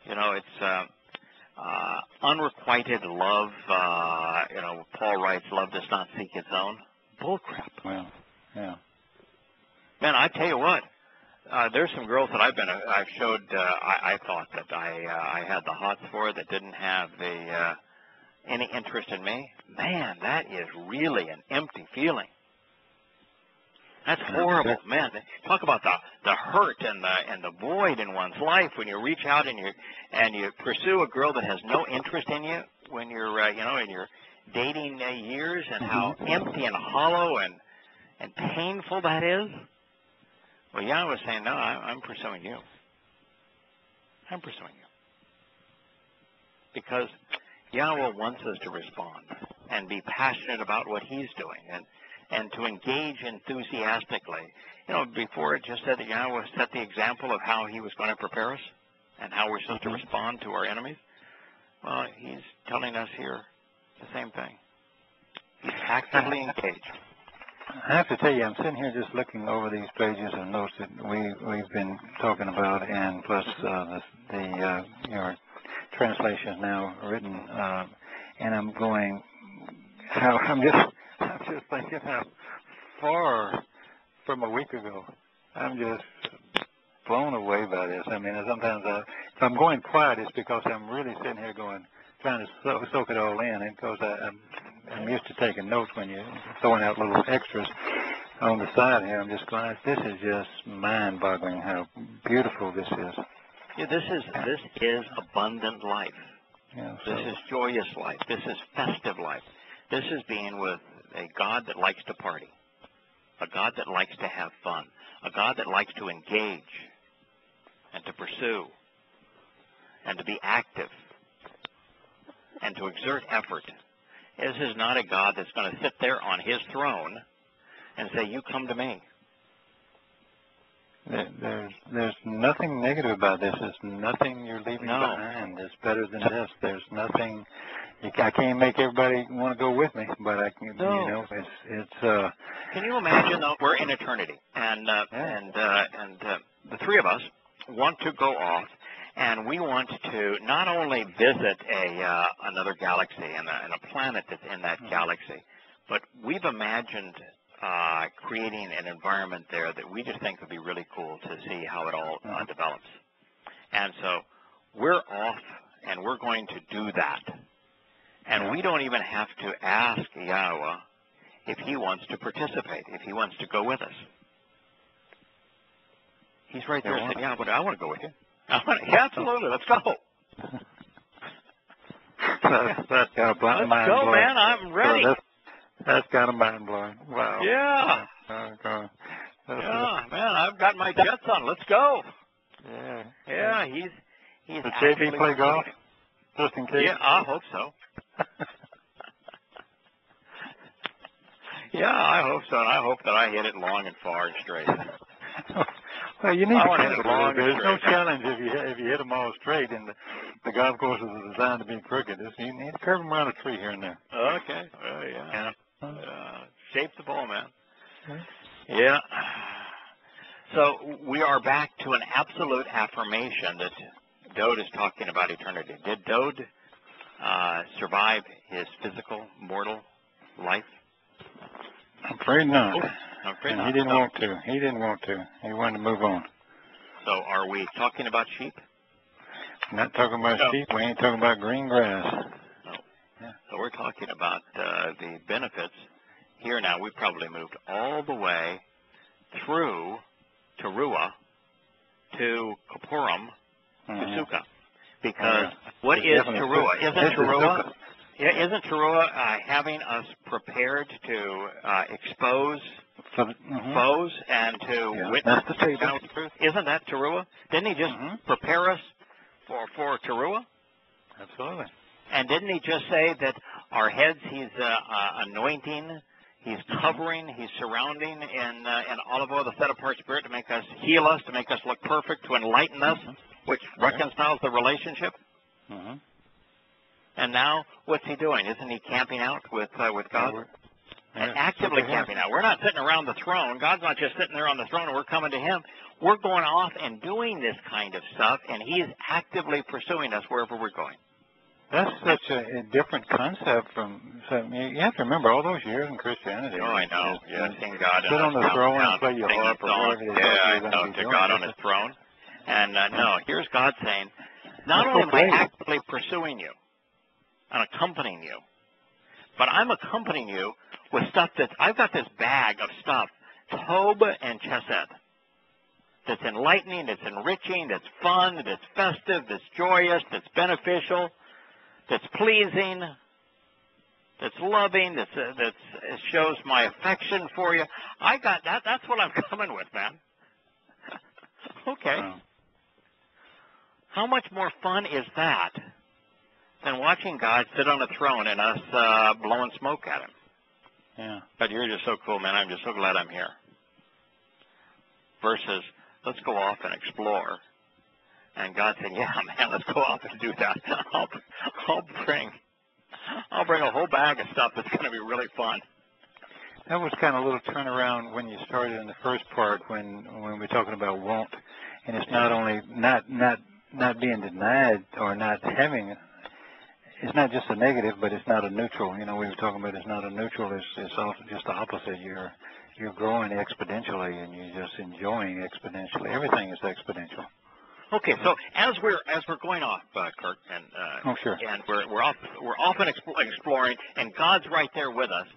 It's unrequited love. Paul writes, love does not seek its own. Bullcrap. Well, yeah. Man, I tell you what, there's some girls that I've showed, I thought that I had the hots for that didn't have any interest in me. Man, that is really an empty feeling. That's horrible, man. Talk about the hurt and the void in one's life when you reach out and you pursue a girl that has no interest in you when you're in your dating years, and how empty and hollow and painful that is. Well, Yahweh was saying, no, I'm pursuing you. I'm pursuing you. Because Yahweh wants us to respond and be passionate about what he's doing and to engage enthusiastically. Before it just said that Yahweh set the example of how he was going to prepare us and how we're supposed to respond to our enemies. Well, he's telling us here the same thing. He's actively engaged. I have to tell you, I'm sitting here just looking over these pages of notes that we've been talking about, and plus your translation is now written, and I'm going, I'm just thinking how far from a week ago. I'm just blown away by this. I mean, sometimes if I'm going quiet, it's because I'm really sitting here going, trying to soak it all in. And because I'm used to taking notes when you're throwing out little extras on the side here. I'm just going, this is just mind-boggling how beautiful this is. Yeah, this is abundant life. Yeah, so. This is joyous life. This is festive life. This is being with a God that likes to party, a God that likes to have fun, a God that likes to engage and to pursue and to be active and to exert effort. This is not a God that's going to sit there on his throne and say, you come to me. There's nothing negative about this. There's nothing you're leaving behind that's better than this. There's nothing. I can't make everybody want to go with me, but I can. No. You know, it's. Can you imagine? Though, we're in eternity, and the three of us want to go off, and we want to not only visit another galaxy and a planet that's in that galaxy, but we've imagined creating an environment there that we just think would be really cool to see how it all develops. And so we're off, and we're going to do that. And we don't even have to ask Yahowah if he wants to participate, if he wants to go with us. He's right there saying, yeah, but I want to go with you. Yeah, absolutely, let's go. That's kind of mind-blowing. Let's go, man, I'm ready. That's kind of mind-blowing. Wow. Yeah. Yeah, man, I've got my jets on. Let's go. Yeah. Yeah, he's Does JB play golf? Just in case? Yeah, I hope so. Yeah, I hope so, and I hope that I hit it long and far and straight. Well, you need to hit it long and There's no straight. challenge if you hit them all straight, and the golf courses are designed to be crooked. You need to curve them around a tree here and there. Okay. Well, yeah. Shape the ball, man. Yeah. So we are back to an absolute affirmation that Dode is talking about eternity. Did Dode survive his physical, mortal life? I'm afraid not. I'm afraid not. He didn't want to. He didn't want to. He wanted to move on. So are we talking about sheep? Not talking about sheep. We ain't talking about green grass. No. Yeah. So we're talking about the benefits. Here now, we've probably moved all the way through Towrah to Kippurim to Sukkah. Because what is Towrah? Isn't Towrah having us prepared to expose foes and to witness the truth? Isn't that Towrah? Didn't he just prepare us for Towrah? Absolutely. And didn't he just say that our heads he's anointing, he's covering, he's surrounding in olive oil, the set-apart spirit to make us heal us, to make us look perfect, to enlighten us, which reconciles the relationship? And now, what's he doing? Isn't he camping out with God? And actively camping out. We're not sitting around the throne. God's not just sitting there on the throne and we're coming to him. We're going off and doing this kind of stuff, and he's actively pursuing us wherever we're going. That's such a different concept from. So you have to remember all those years in Christianity. Oh, I know. Yeah, seeing God sit on the throne and play your harp or whatever. Yeah, I know. To God on his throne. And no, here's God saying, not only am I actively pursuing you and accompanying you, but I'm accompanying you with stuff that I've got this bag of stuff, Tob and Chesed, that's enlightening, that's enriching, that's fun, that's festive, that's joyous, that's beneficial, that's pleasing, that's loving, that shows my affection for you. I got that. That's what I'm coming with, man. Okay. How much more fun is that than watching God sit on a throne and us blowing smoke at him? Yeah. But you're just so cool, man. I'm just so glad I'm here. Versus, let's go off and explore. And God said, yeah, man, let's go off and do that. I'll bring a whole bag of stuff that's going to be really fun. That was kind of a little turnaround when you started in the first part when we're talking about want. And it's not only not being denied or not having, it's not just a negative, but it's not a neutral. You know, we were talking about it's not a neutral. It's also just the opposite. You're growing exponentially and you're just enjoying exponentially. Everything is exponential. Okay, so as we're going off, Kurt, and Oh, sure. and we're often exploring, and God's right there with us.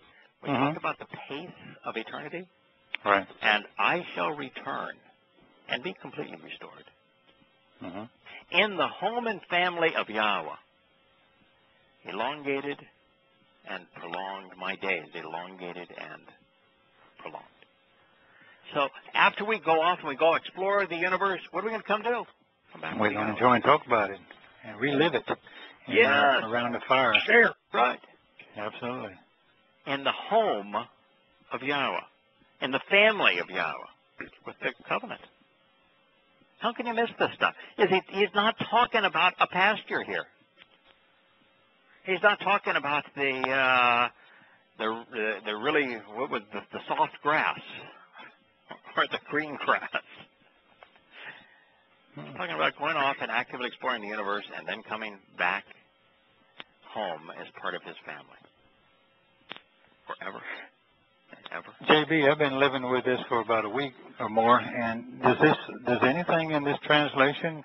We talk about the pace of eternity, Right. and I shall return and be completely restored in the home and family of Yahweh. Elongated and prolonged, my days elongated and prolonged. So after we go off and we go explore the universe, what are we going to come do? Come back. We're going to enjoy and talk about it and relive it. Yes. Around the fire. Share. Right. Absolutely. In the home of Yahweh, in the family of Yahweh, with the covenant. How can you miss this stuff? He's not talking about a pasture here. He's not talking about the really what was the soft grass or the green grass. He's talking about going off and actively exploring the universe and then coming back home as part of his family. Forever and ever. JB, I've been living with this for about a week or more, and does anything in this translation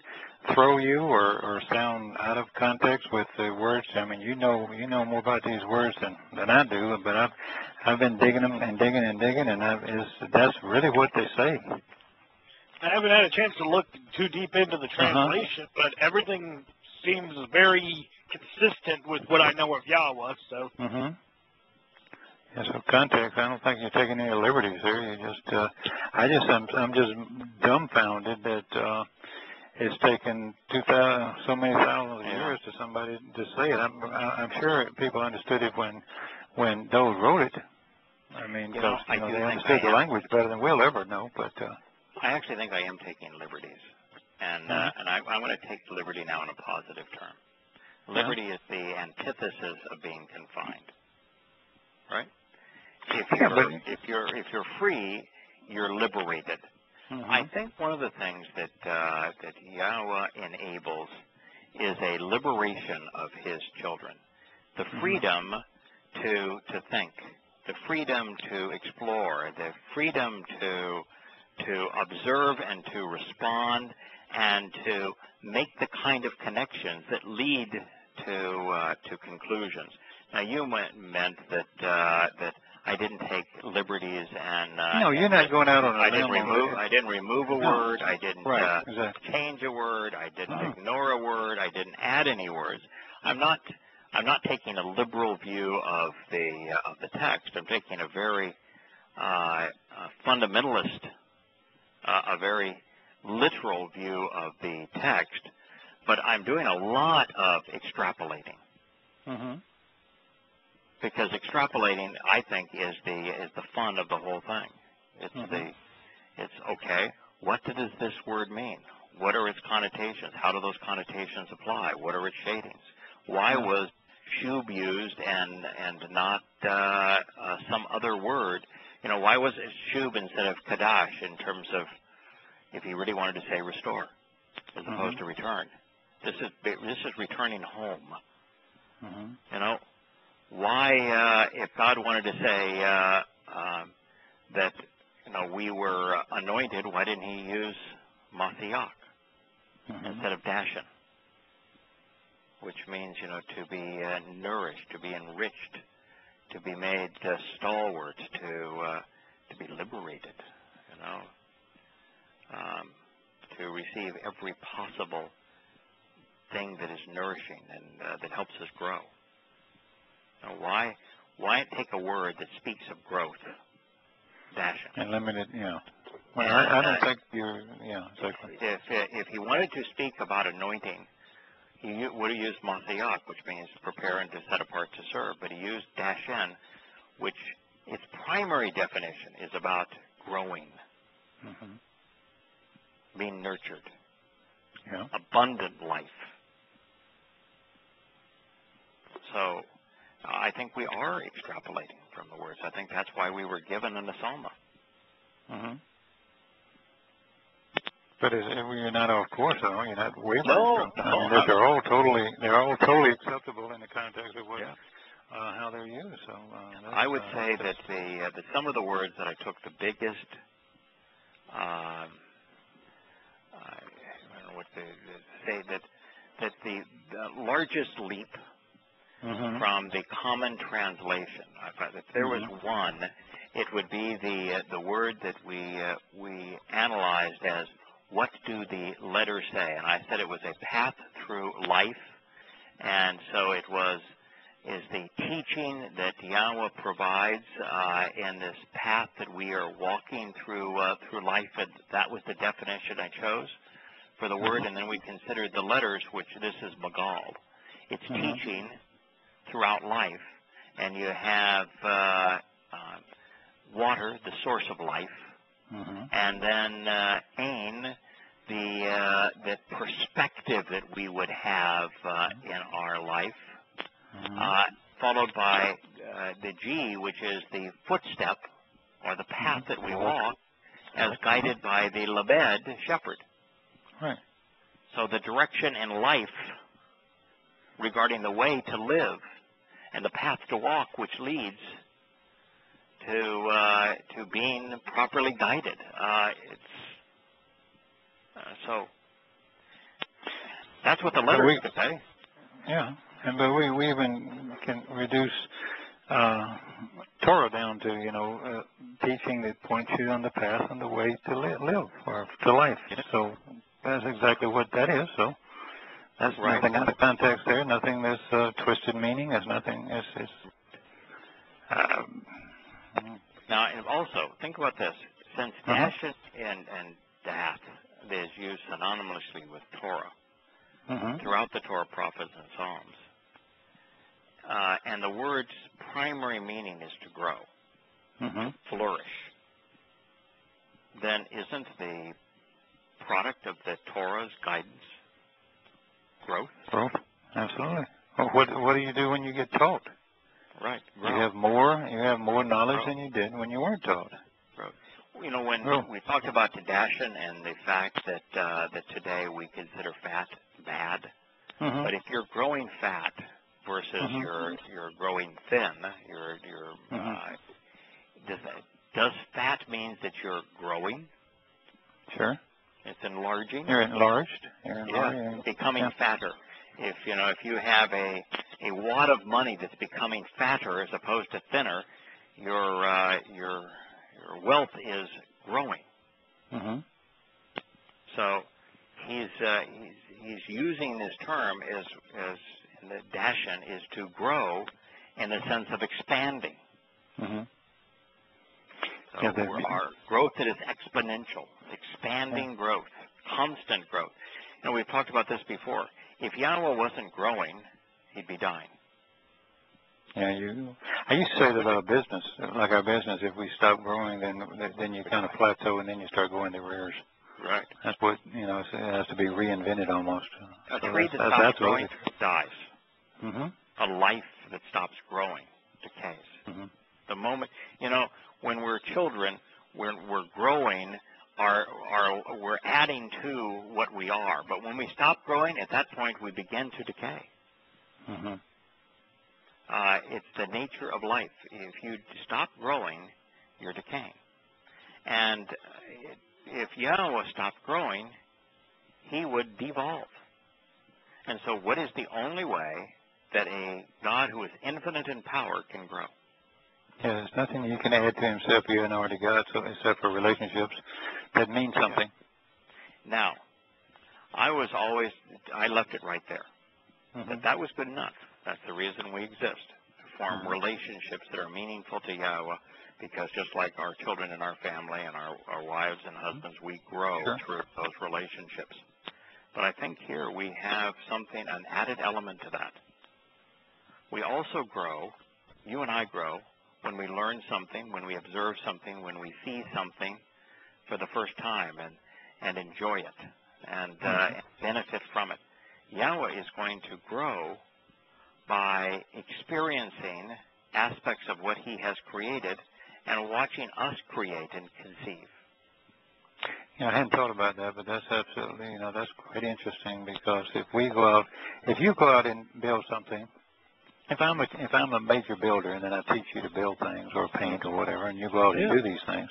throw you or sound out of context with the words? I mean, you know more about these words than I do, but I've been digging them and digging and digging, and that's really what they say. I haven't had a chance to look too deep into the translation, but everything seems very consistent with what I know of Yahweh. So. Yeah, so context, I don't think you're taking any liberties there. You just, I'm just dumbfounded that it's taken so many thousands of years to somebody to say it. I'm sure people understood it when those wrote it. I mean, because they understood the language better than we'll ever know. But I actually think I am taking liberties, and I want to take liberty now in a positive term. Liberty is the antithesis of being confined, right? If you're free, you're liberated. I think one of the things that Yahweh enables is a liberation of His children, the freedom to think, the freedom to explore, the freedom to observe and to respond and to make the kind of connections that lead to conclusions. Now, you meant that I didn't take liberties and no, you're not going out on a limb. I didn't remove a word. I didn't change a word. I didn't ignore a word. I didn't add any words. I'm not taking a liberal view of the text. I'm taking a very fundamentalist, a very literal view of the text. But I'm doing a lot of extrapolating. Because extrapolating, I think, is the fun of the whole thing. It's okay. What does this word mean? What are its connotations? How do those connotations apply? What are its shadings? Why was shub used and not some other word? You know, why was it shub instead of kadash in terms of if he really wanted to say restore as opposed to return? This is returning home. You know. Why, if God wanted to say that we were anointed, why didn't He use Mashiach instead of dashin, which means to be nourished, to be enriched, to be made stalwart, to be liberated, to receive every possible thing that is nourishing and that helps us grow. Now, why take a word that speaks of growth? Dashin. And limited, Well, I don't think you're, exactly. If he wanted to speak about anointing, he would have used Mashiach, which means prepare and to set apart to serve. But he used dashin, which its primary definition is about growing, being nurtured, abundant life. So I think we are extrapolating from the words. I think that's why we were given an asoma. But you're not off course, though. You're not wavering. No, they're all totally acceptable in the context of what how they're used. So I would say that that some of the words that I took the biggest, I don't know what the say that the largest leap from the common translation, if there was one, it would be the word that we analyzed as, what do the letters say? And I said it was a path through life, and so is the teaching that Yahweh provides in this path that we are walking through life, and that was the definition I chose for the word. And then we considered the letters, which this is Magal. It's teaching throughout life, and you have water, the source of life, and then Ain, the perspective that we would have in our life, followed by the G, which is the footstep or the path that we walk, as guided by the Labed shepherd. Right. So the direction in life regarding the way to live and the path to walk, which leads to being properly guided. So that's what the letters could say. Yeah, but we even can reduce Torah down to teaching that points you on the path and the way to live or to life. So that's exactly what that is. So that's nothing out of context there. Nothing that's twisted meaning. There's nothing. Now, and also, think about this. Since Dashan and Dath is used synonymously with Torah throughout the Torah, prophets, and Psalms, and the word's primary meaning is to grow, flourish, then isn't the product of the Torah's guidance growth? Growth, absolutely. Well, what do you do when you get taught? Right. You have more knowledge than you did when you weren't taught. When we talked about Dashan and the fact that that today we consider fat bad, but if you're growing fat versus you're growing thin, does fat means that you're growing? Sure. It's enlarging. You're enlarged. Becoming fatter. If you have a wad of money that's becoming fatter as opposed to thinner, your wealth is growing. So he's using this term as in the Dashan is to grow in the sense of expanding. So our growth that is exponential, expanding growth, constant growth. We've talked about this before. If Yahweh wasn't growing, he'd be dying. Yeah, I used to say that about business, like our business, if we stop growing, then you kind of plateau and then you start going to rears. Right. That's what, it has to be reinvented almost. A tree that stops growing dies. A life that stops growing decays. The moment, when we're children, we're growing, we're adding to what we are. But when we stop growing, at that point, we begin to decay. It's the nature of life. If you stop growing, you're decaying. And if Yahweh stopped growing, he would devolve. And so what is the only way that a God who is infinite in power can grow? Yeah, there's nothing you can add to himself you haven't already got, except for relationships that mean something. Now, I left it right there. That was good enough. That's the reason we exist, to form relationships that are meaningful to Yahweh, because just like our children and our family and our wives and husbands, we grow through those relationships. But I think here we have an added element to that. We also grow, you and I grow, when we learn something, when we observe something, when we see something for the first time and enjoy it and benefit from it. Yahweh is going to grow by experiencing aspects of what he has created and watching us create and conceive. I hadn't thought about that, but that's absolutely, that's quite interesting, because if you go out and build something, If I'm a major builder and then I teach you to build things or paint or whatever, and you go out and do these things,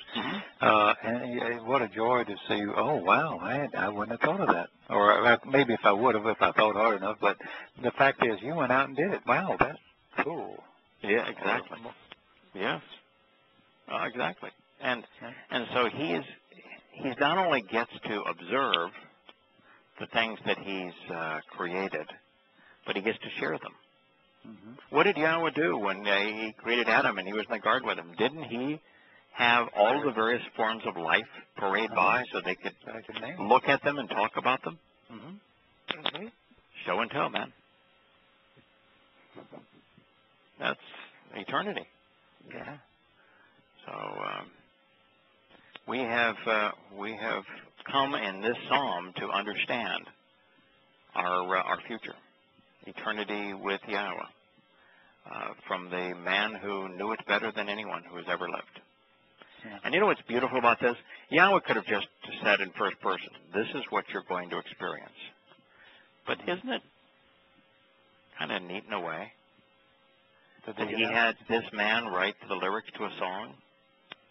and what a joy to see. Oh wow, I wouldn't have thought of that, or maybe if I would have, if I thought hard enough. But the fact is, you went out and did it. Wow, that's cool. Yeah, exactly. Yes, exactly. And so he's not only gets to observe the things that he's created, but he gets to share them. What did Yahweh do when he created Adam and he was in the garden with him? Didn't he have all of the various forms of life parade by so they could look at them and talk about them? Show and tell, man. That's eternity. Yeah. So we have come in this psalm to understand our future, eternity with Yahweh. From the man who knew it better than anyone who has ever lived. Yeah. And you know what's beautiful about this? Yahweh could have just said in first person, this is what you're going to experience. But isn't it kind of neat in a way that he had this man write the lyrics to a song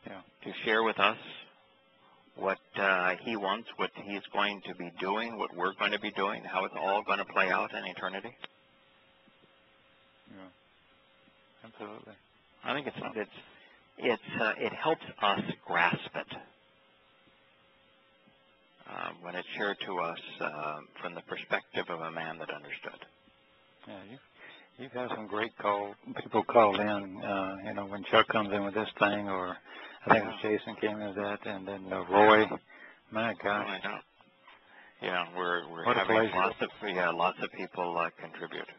to share with us what he wants, what he's going to be doing, what we're going to be doing, how it's all going to play out in eternity? Yeah. Absolutely. I think it helps us grasp it when it's shared to us from the perspective of a man that understood. Yeah, you've had some great people called in. When Chuck comes in with this thing, or I think it was Jason came in with that, and then Roy. My gosh. Oh, I know. Yeah, we're what having lots of people contribute.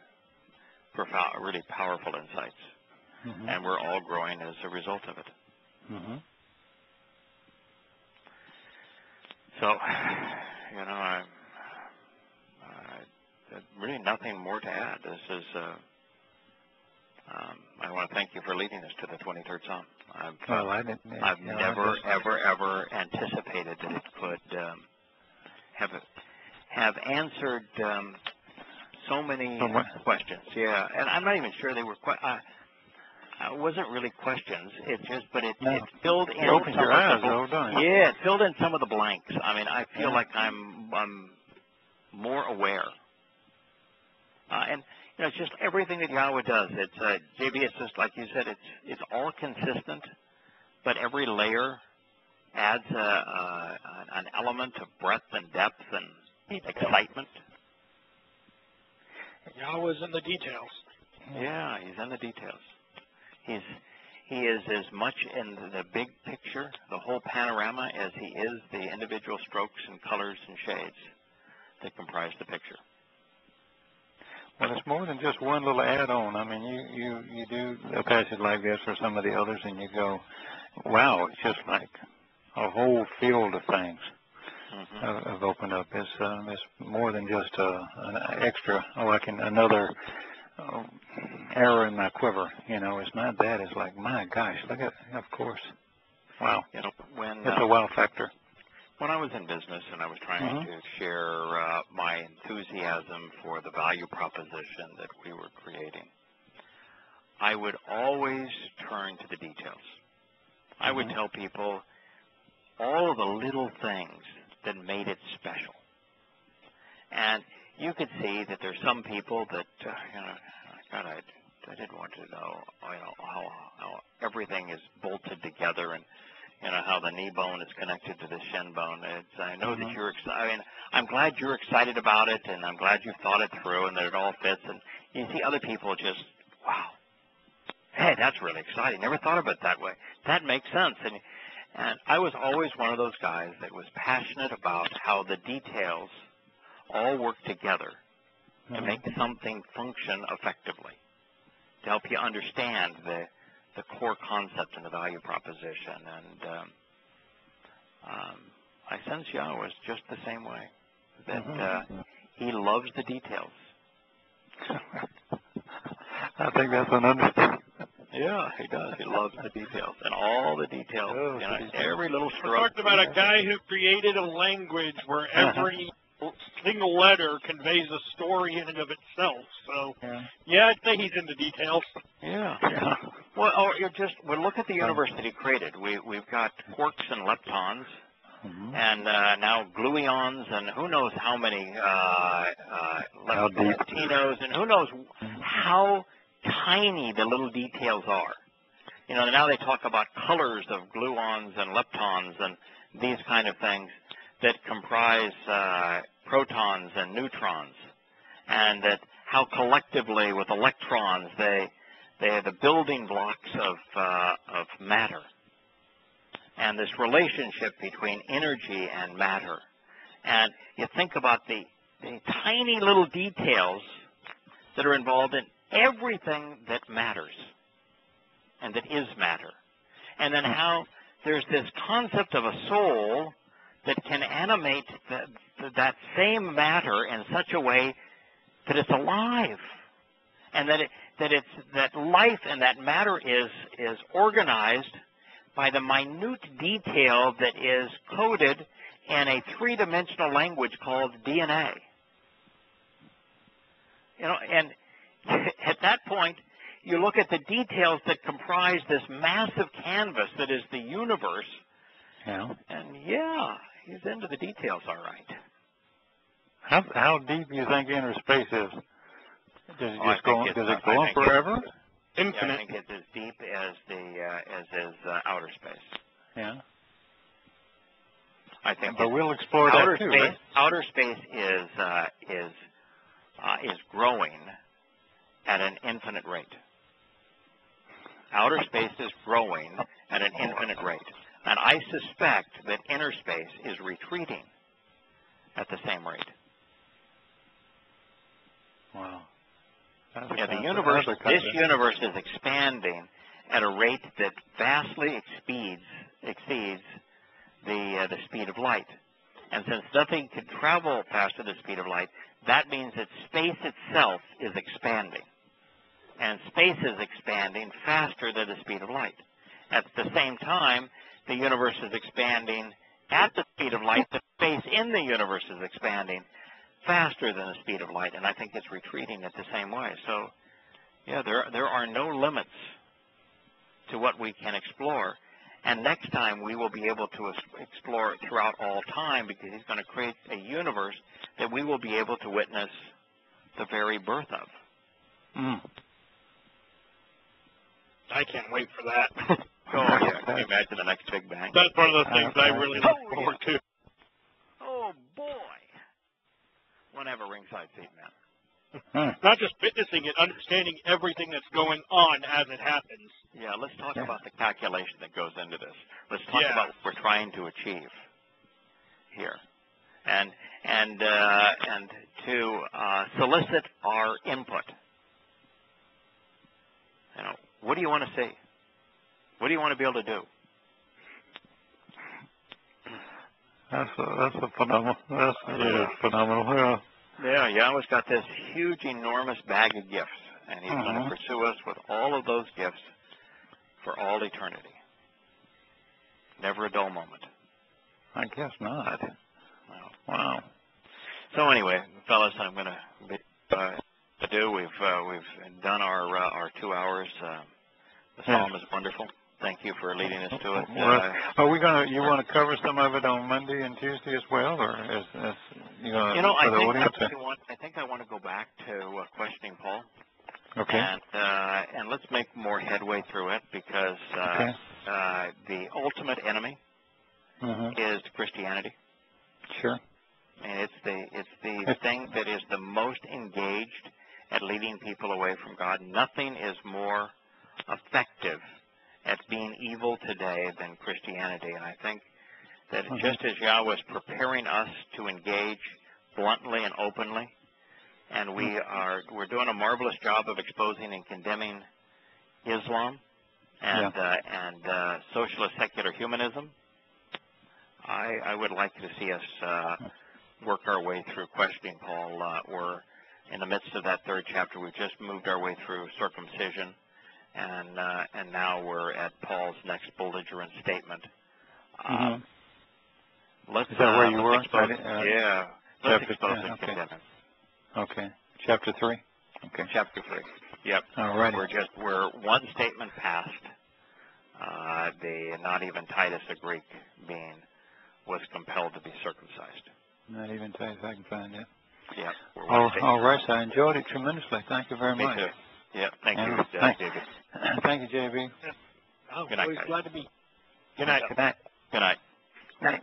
Profound, really powerful insights. And we're all growing as a result of it. So, really nothing more to add. This is, I want to thank you for leading us to the 23rd Psalm. I've never, ever anticipated that it could have answered so many questions. Yeah, and I'm not even sure they were it wasn't really questions. It filled in. You opened your eyes, don't you? Yeah, it filled in some of the blanks. I mean, I feel like I'm more aware. And it's just everything that Yahweh does. It's JB. It's just like you said. It's all consistent, but every layer adds an element of breadth and depth and excitement. Yahweh's in the details. Yeah, he's in the details. He is as much in the big picture, the whole panorama, as he is the individual strokes and colors and shades that comprise the picture. Well, it's more than just one little add-on. I mean, you do a passage like this or some of the others, and you go, wow, it's just like a whole field of things have opened up. It's more than just an extra, another arrow in my quiver. It's not that. It's like, my gosh, look at, of course. Wow. It's a wow factor. When I was in business and I was trying to share my enthusiasm for the value proposition that we were creating, I would always turn to the details. I would tell people all of the little things that made it special. And you could see that there's some people that, God, I didn't want to know, how everything is bolted together and, how the knee bone is connected to the shin bone. I know that you're excited. I mean, I'm glad you're excited about it, and I'm glad you've thought it through and that it all fits. And you see other people just, wow, hey, that's really exciting. Never thought of it that way. That makes sense. And I was always one of those guys that was passionate about how the details all work together to make something function effectively, to help you understand the core concept and the value proposition. And I sense Yahweh is just the same way, that he loves the details. I think that's an understatement. Yeah, he does. He loves the details, and all the details. Every little stroke. We're talking about a guy who created a language where every single letter conveys a story in and of itself. So, yeah, I'd say he's into details. Yeah. Well, well, look at the universe that he created. We've got quarks and leptons, and now gluons, and who knows how many neutrinos, and who knows how tiny the little details are. You know, now they talk about colors of gluons and leptons and these kind of things that comprise protons and neutrons, and that how collectively with electrons they are the building blocks of matter, and this relationship between energy and matter. And you think about the tiny little details that are involved in everything that matters and that is matter. And then how there's this concept of a soul that can animate that same matter in such a way that it's alive, and that life and that matter is organized by the minute detail that is coded in a three-dimensional language called DNA. You know, and at that point, you look at the details that comprise this massive canvas that is the universe, and he's into the details, all right. How deep do you think inner space is? Does it go on forever? Infinite. Yeah, I think it's as deep as is outer space. Yeah. I think. But we'll explore that too, right? Outer space is growing at an infinite rate. Outer space is growing at an infinite rate. And I suspect that inner space is retreating at the same rate. Wow. Yeah, this universe is expanding at a rate that vastly exceeds the speed of light. And since nothing can travel faster than the speed of light, that means that space itself is expanding. And space is expanding faster than the speed of light. At the same time, the universe is expanding at the speed of light. The space in the universe is expanding faster than the speed of light, and I think it's retreating at the same way. So, yeah, there are no limits to what we can explore. And next time we will be able to explore it throughout all time, because he's going to create a universe that we will be able to witness the very birth of. I can't wait for that. Oh, yeah. Can you imagine the next Big Bang? That's one of those things I really look forward to. Oh, boy. One have a ringside seat, man. Not just witnessing it, understanding everything that's going on as it happens. Yeah, let's talk about the calculation that goes into this. Let's talk about what we're trying to achieve here, and to solicit our input. You know, what do you want to see? What do you want to be able to do? That's a phenomenal. That's really phenomenal. Yeah, Yahweh's got this huge, enormous bag of gifts, and he's going to pursue us with all of those gifts for all eternity. Never a dull moment. I guess not. Wow. So anyway, fellas, I'm going to do. We've done our 2 hours. The psalm is wonderful. Thank you for leading us to it. Are we going to? You want to cover some of it on Monday and Tuesday as well, or is you going to? You know, I think I want to go back to questioning Paul. Okay. And let's make more headway through it, because the ultimate enemy is Christianity. Sure. And it's the thing that is the most engaged at leading people away from God. Nothing is more effective at being evil today than Christianity. And I think that just as Yahweh is preparing us to engage bluntly and openly, and we're doing a marvelous job of exposing and condemning Islam and socialist secular humanism, I would like to see us work our way through questioning Paul. We're in the midst of that third chapter. We've just moved our way through circumcision, and now we're at Paul's next belligerent statement. Is that where you were? Let's Chapter expose 10, and okay. condemn him. Okay. Chapter 3? Okay. Chapter 3. Yep. All right. We're one statement past. Not even Titus, a Greek being, was compelled to be circumcised. Not even Titus, I can find it. Yep. All right, so I enjoyed it tremendously. Thank you very Me much. too. Yep. Thank you, Thank David. Thank you, JB. Oh, Good night, always guys. glad to be. Good night. Good night. Good night. Night.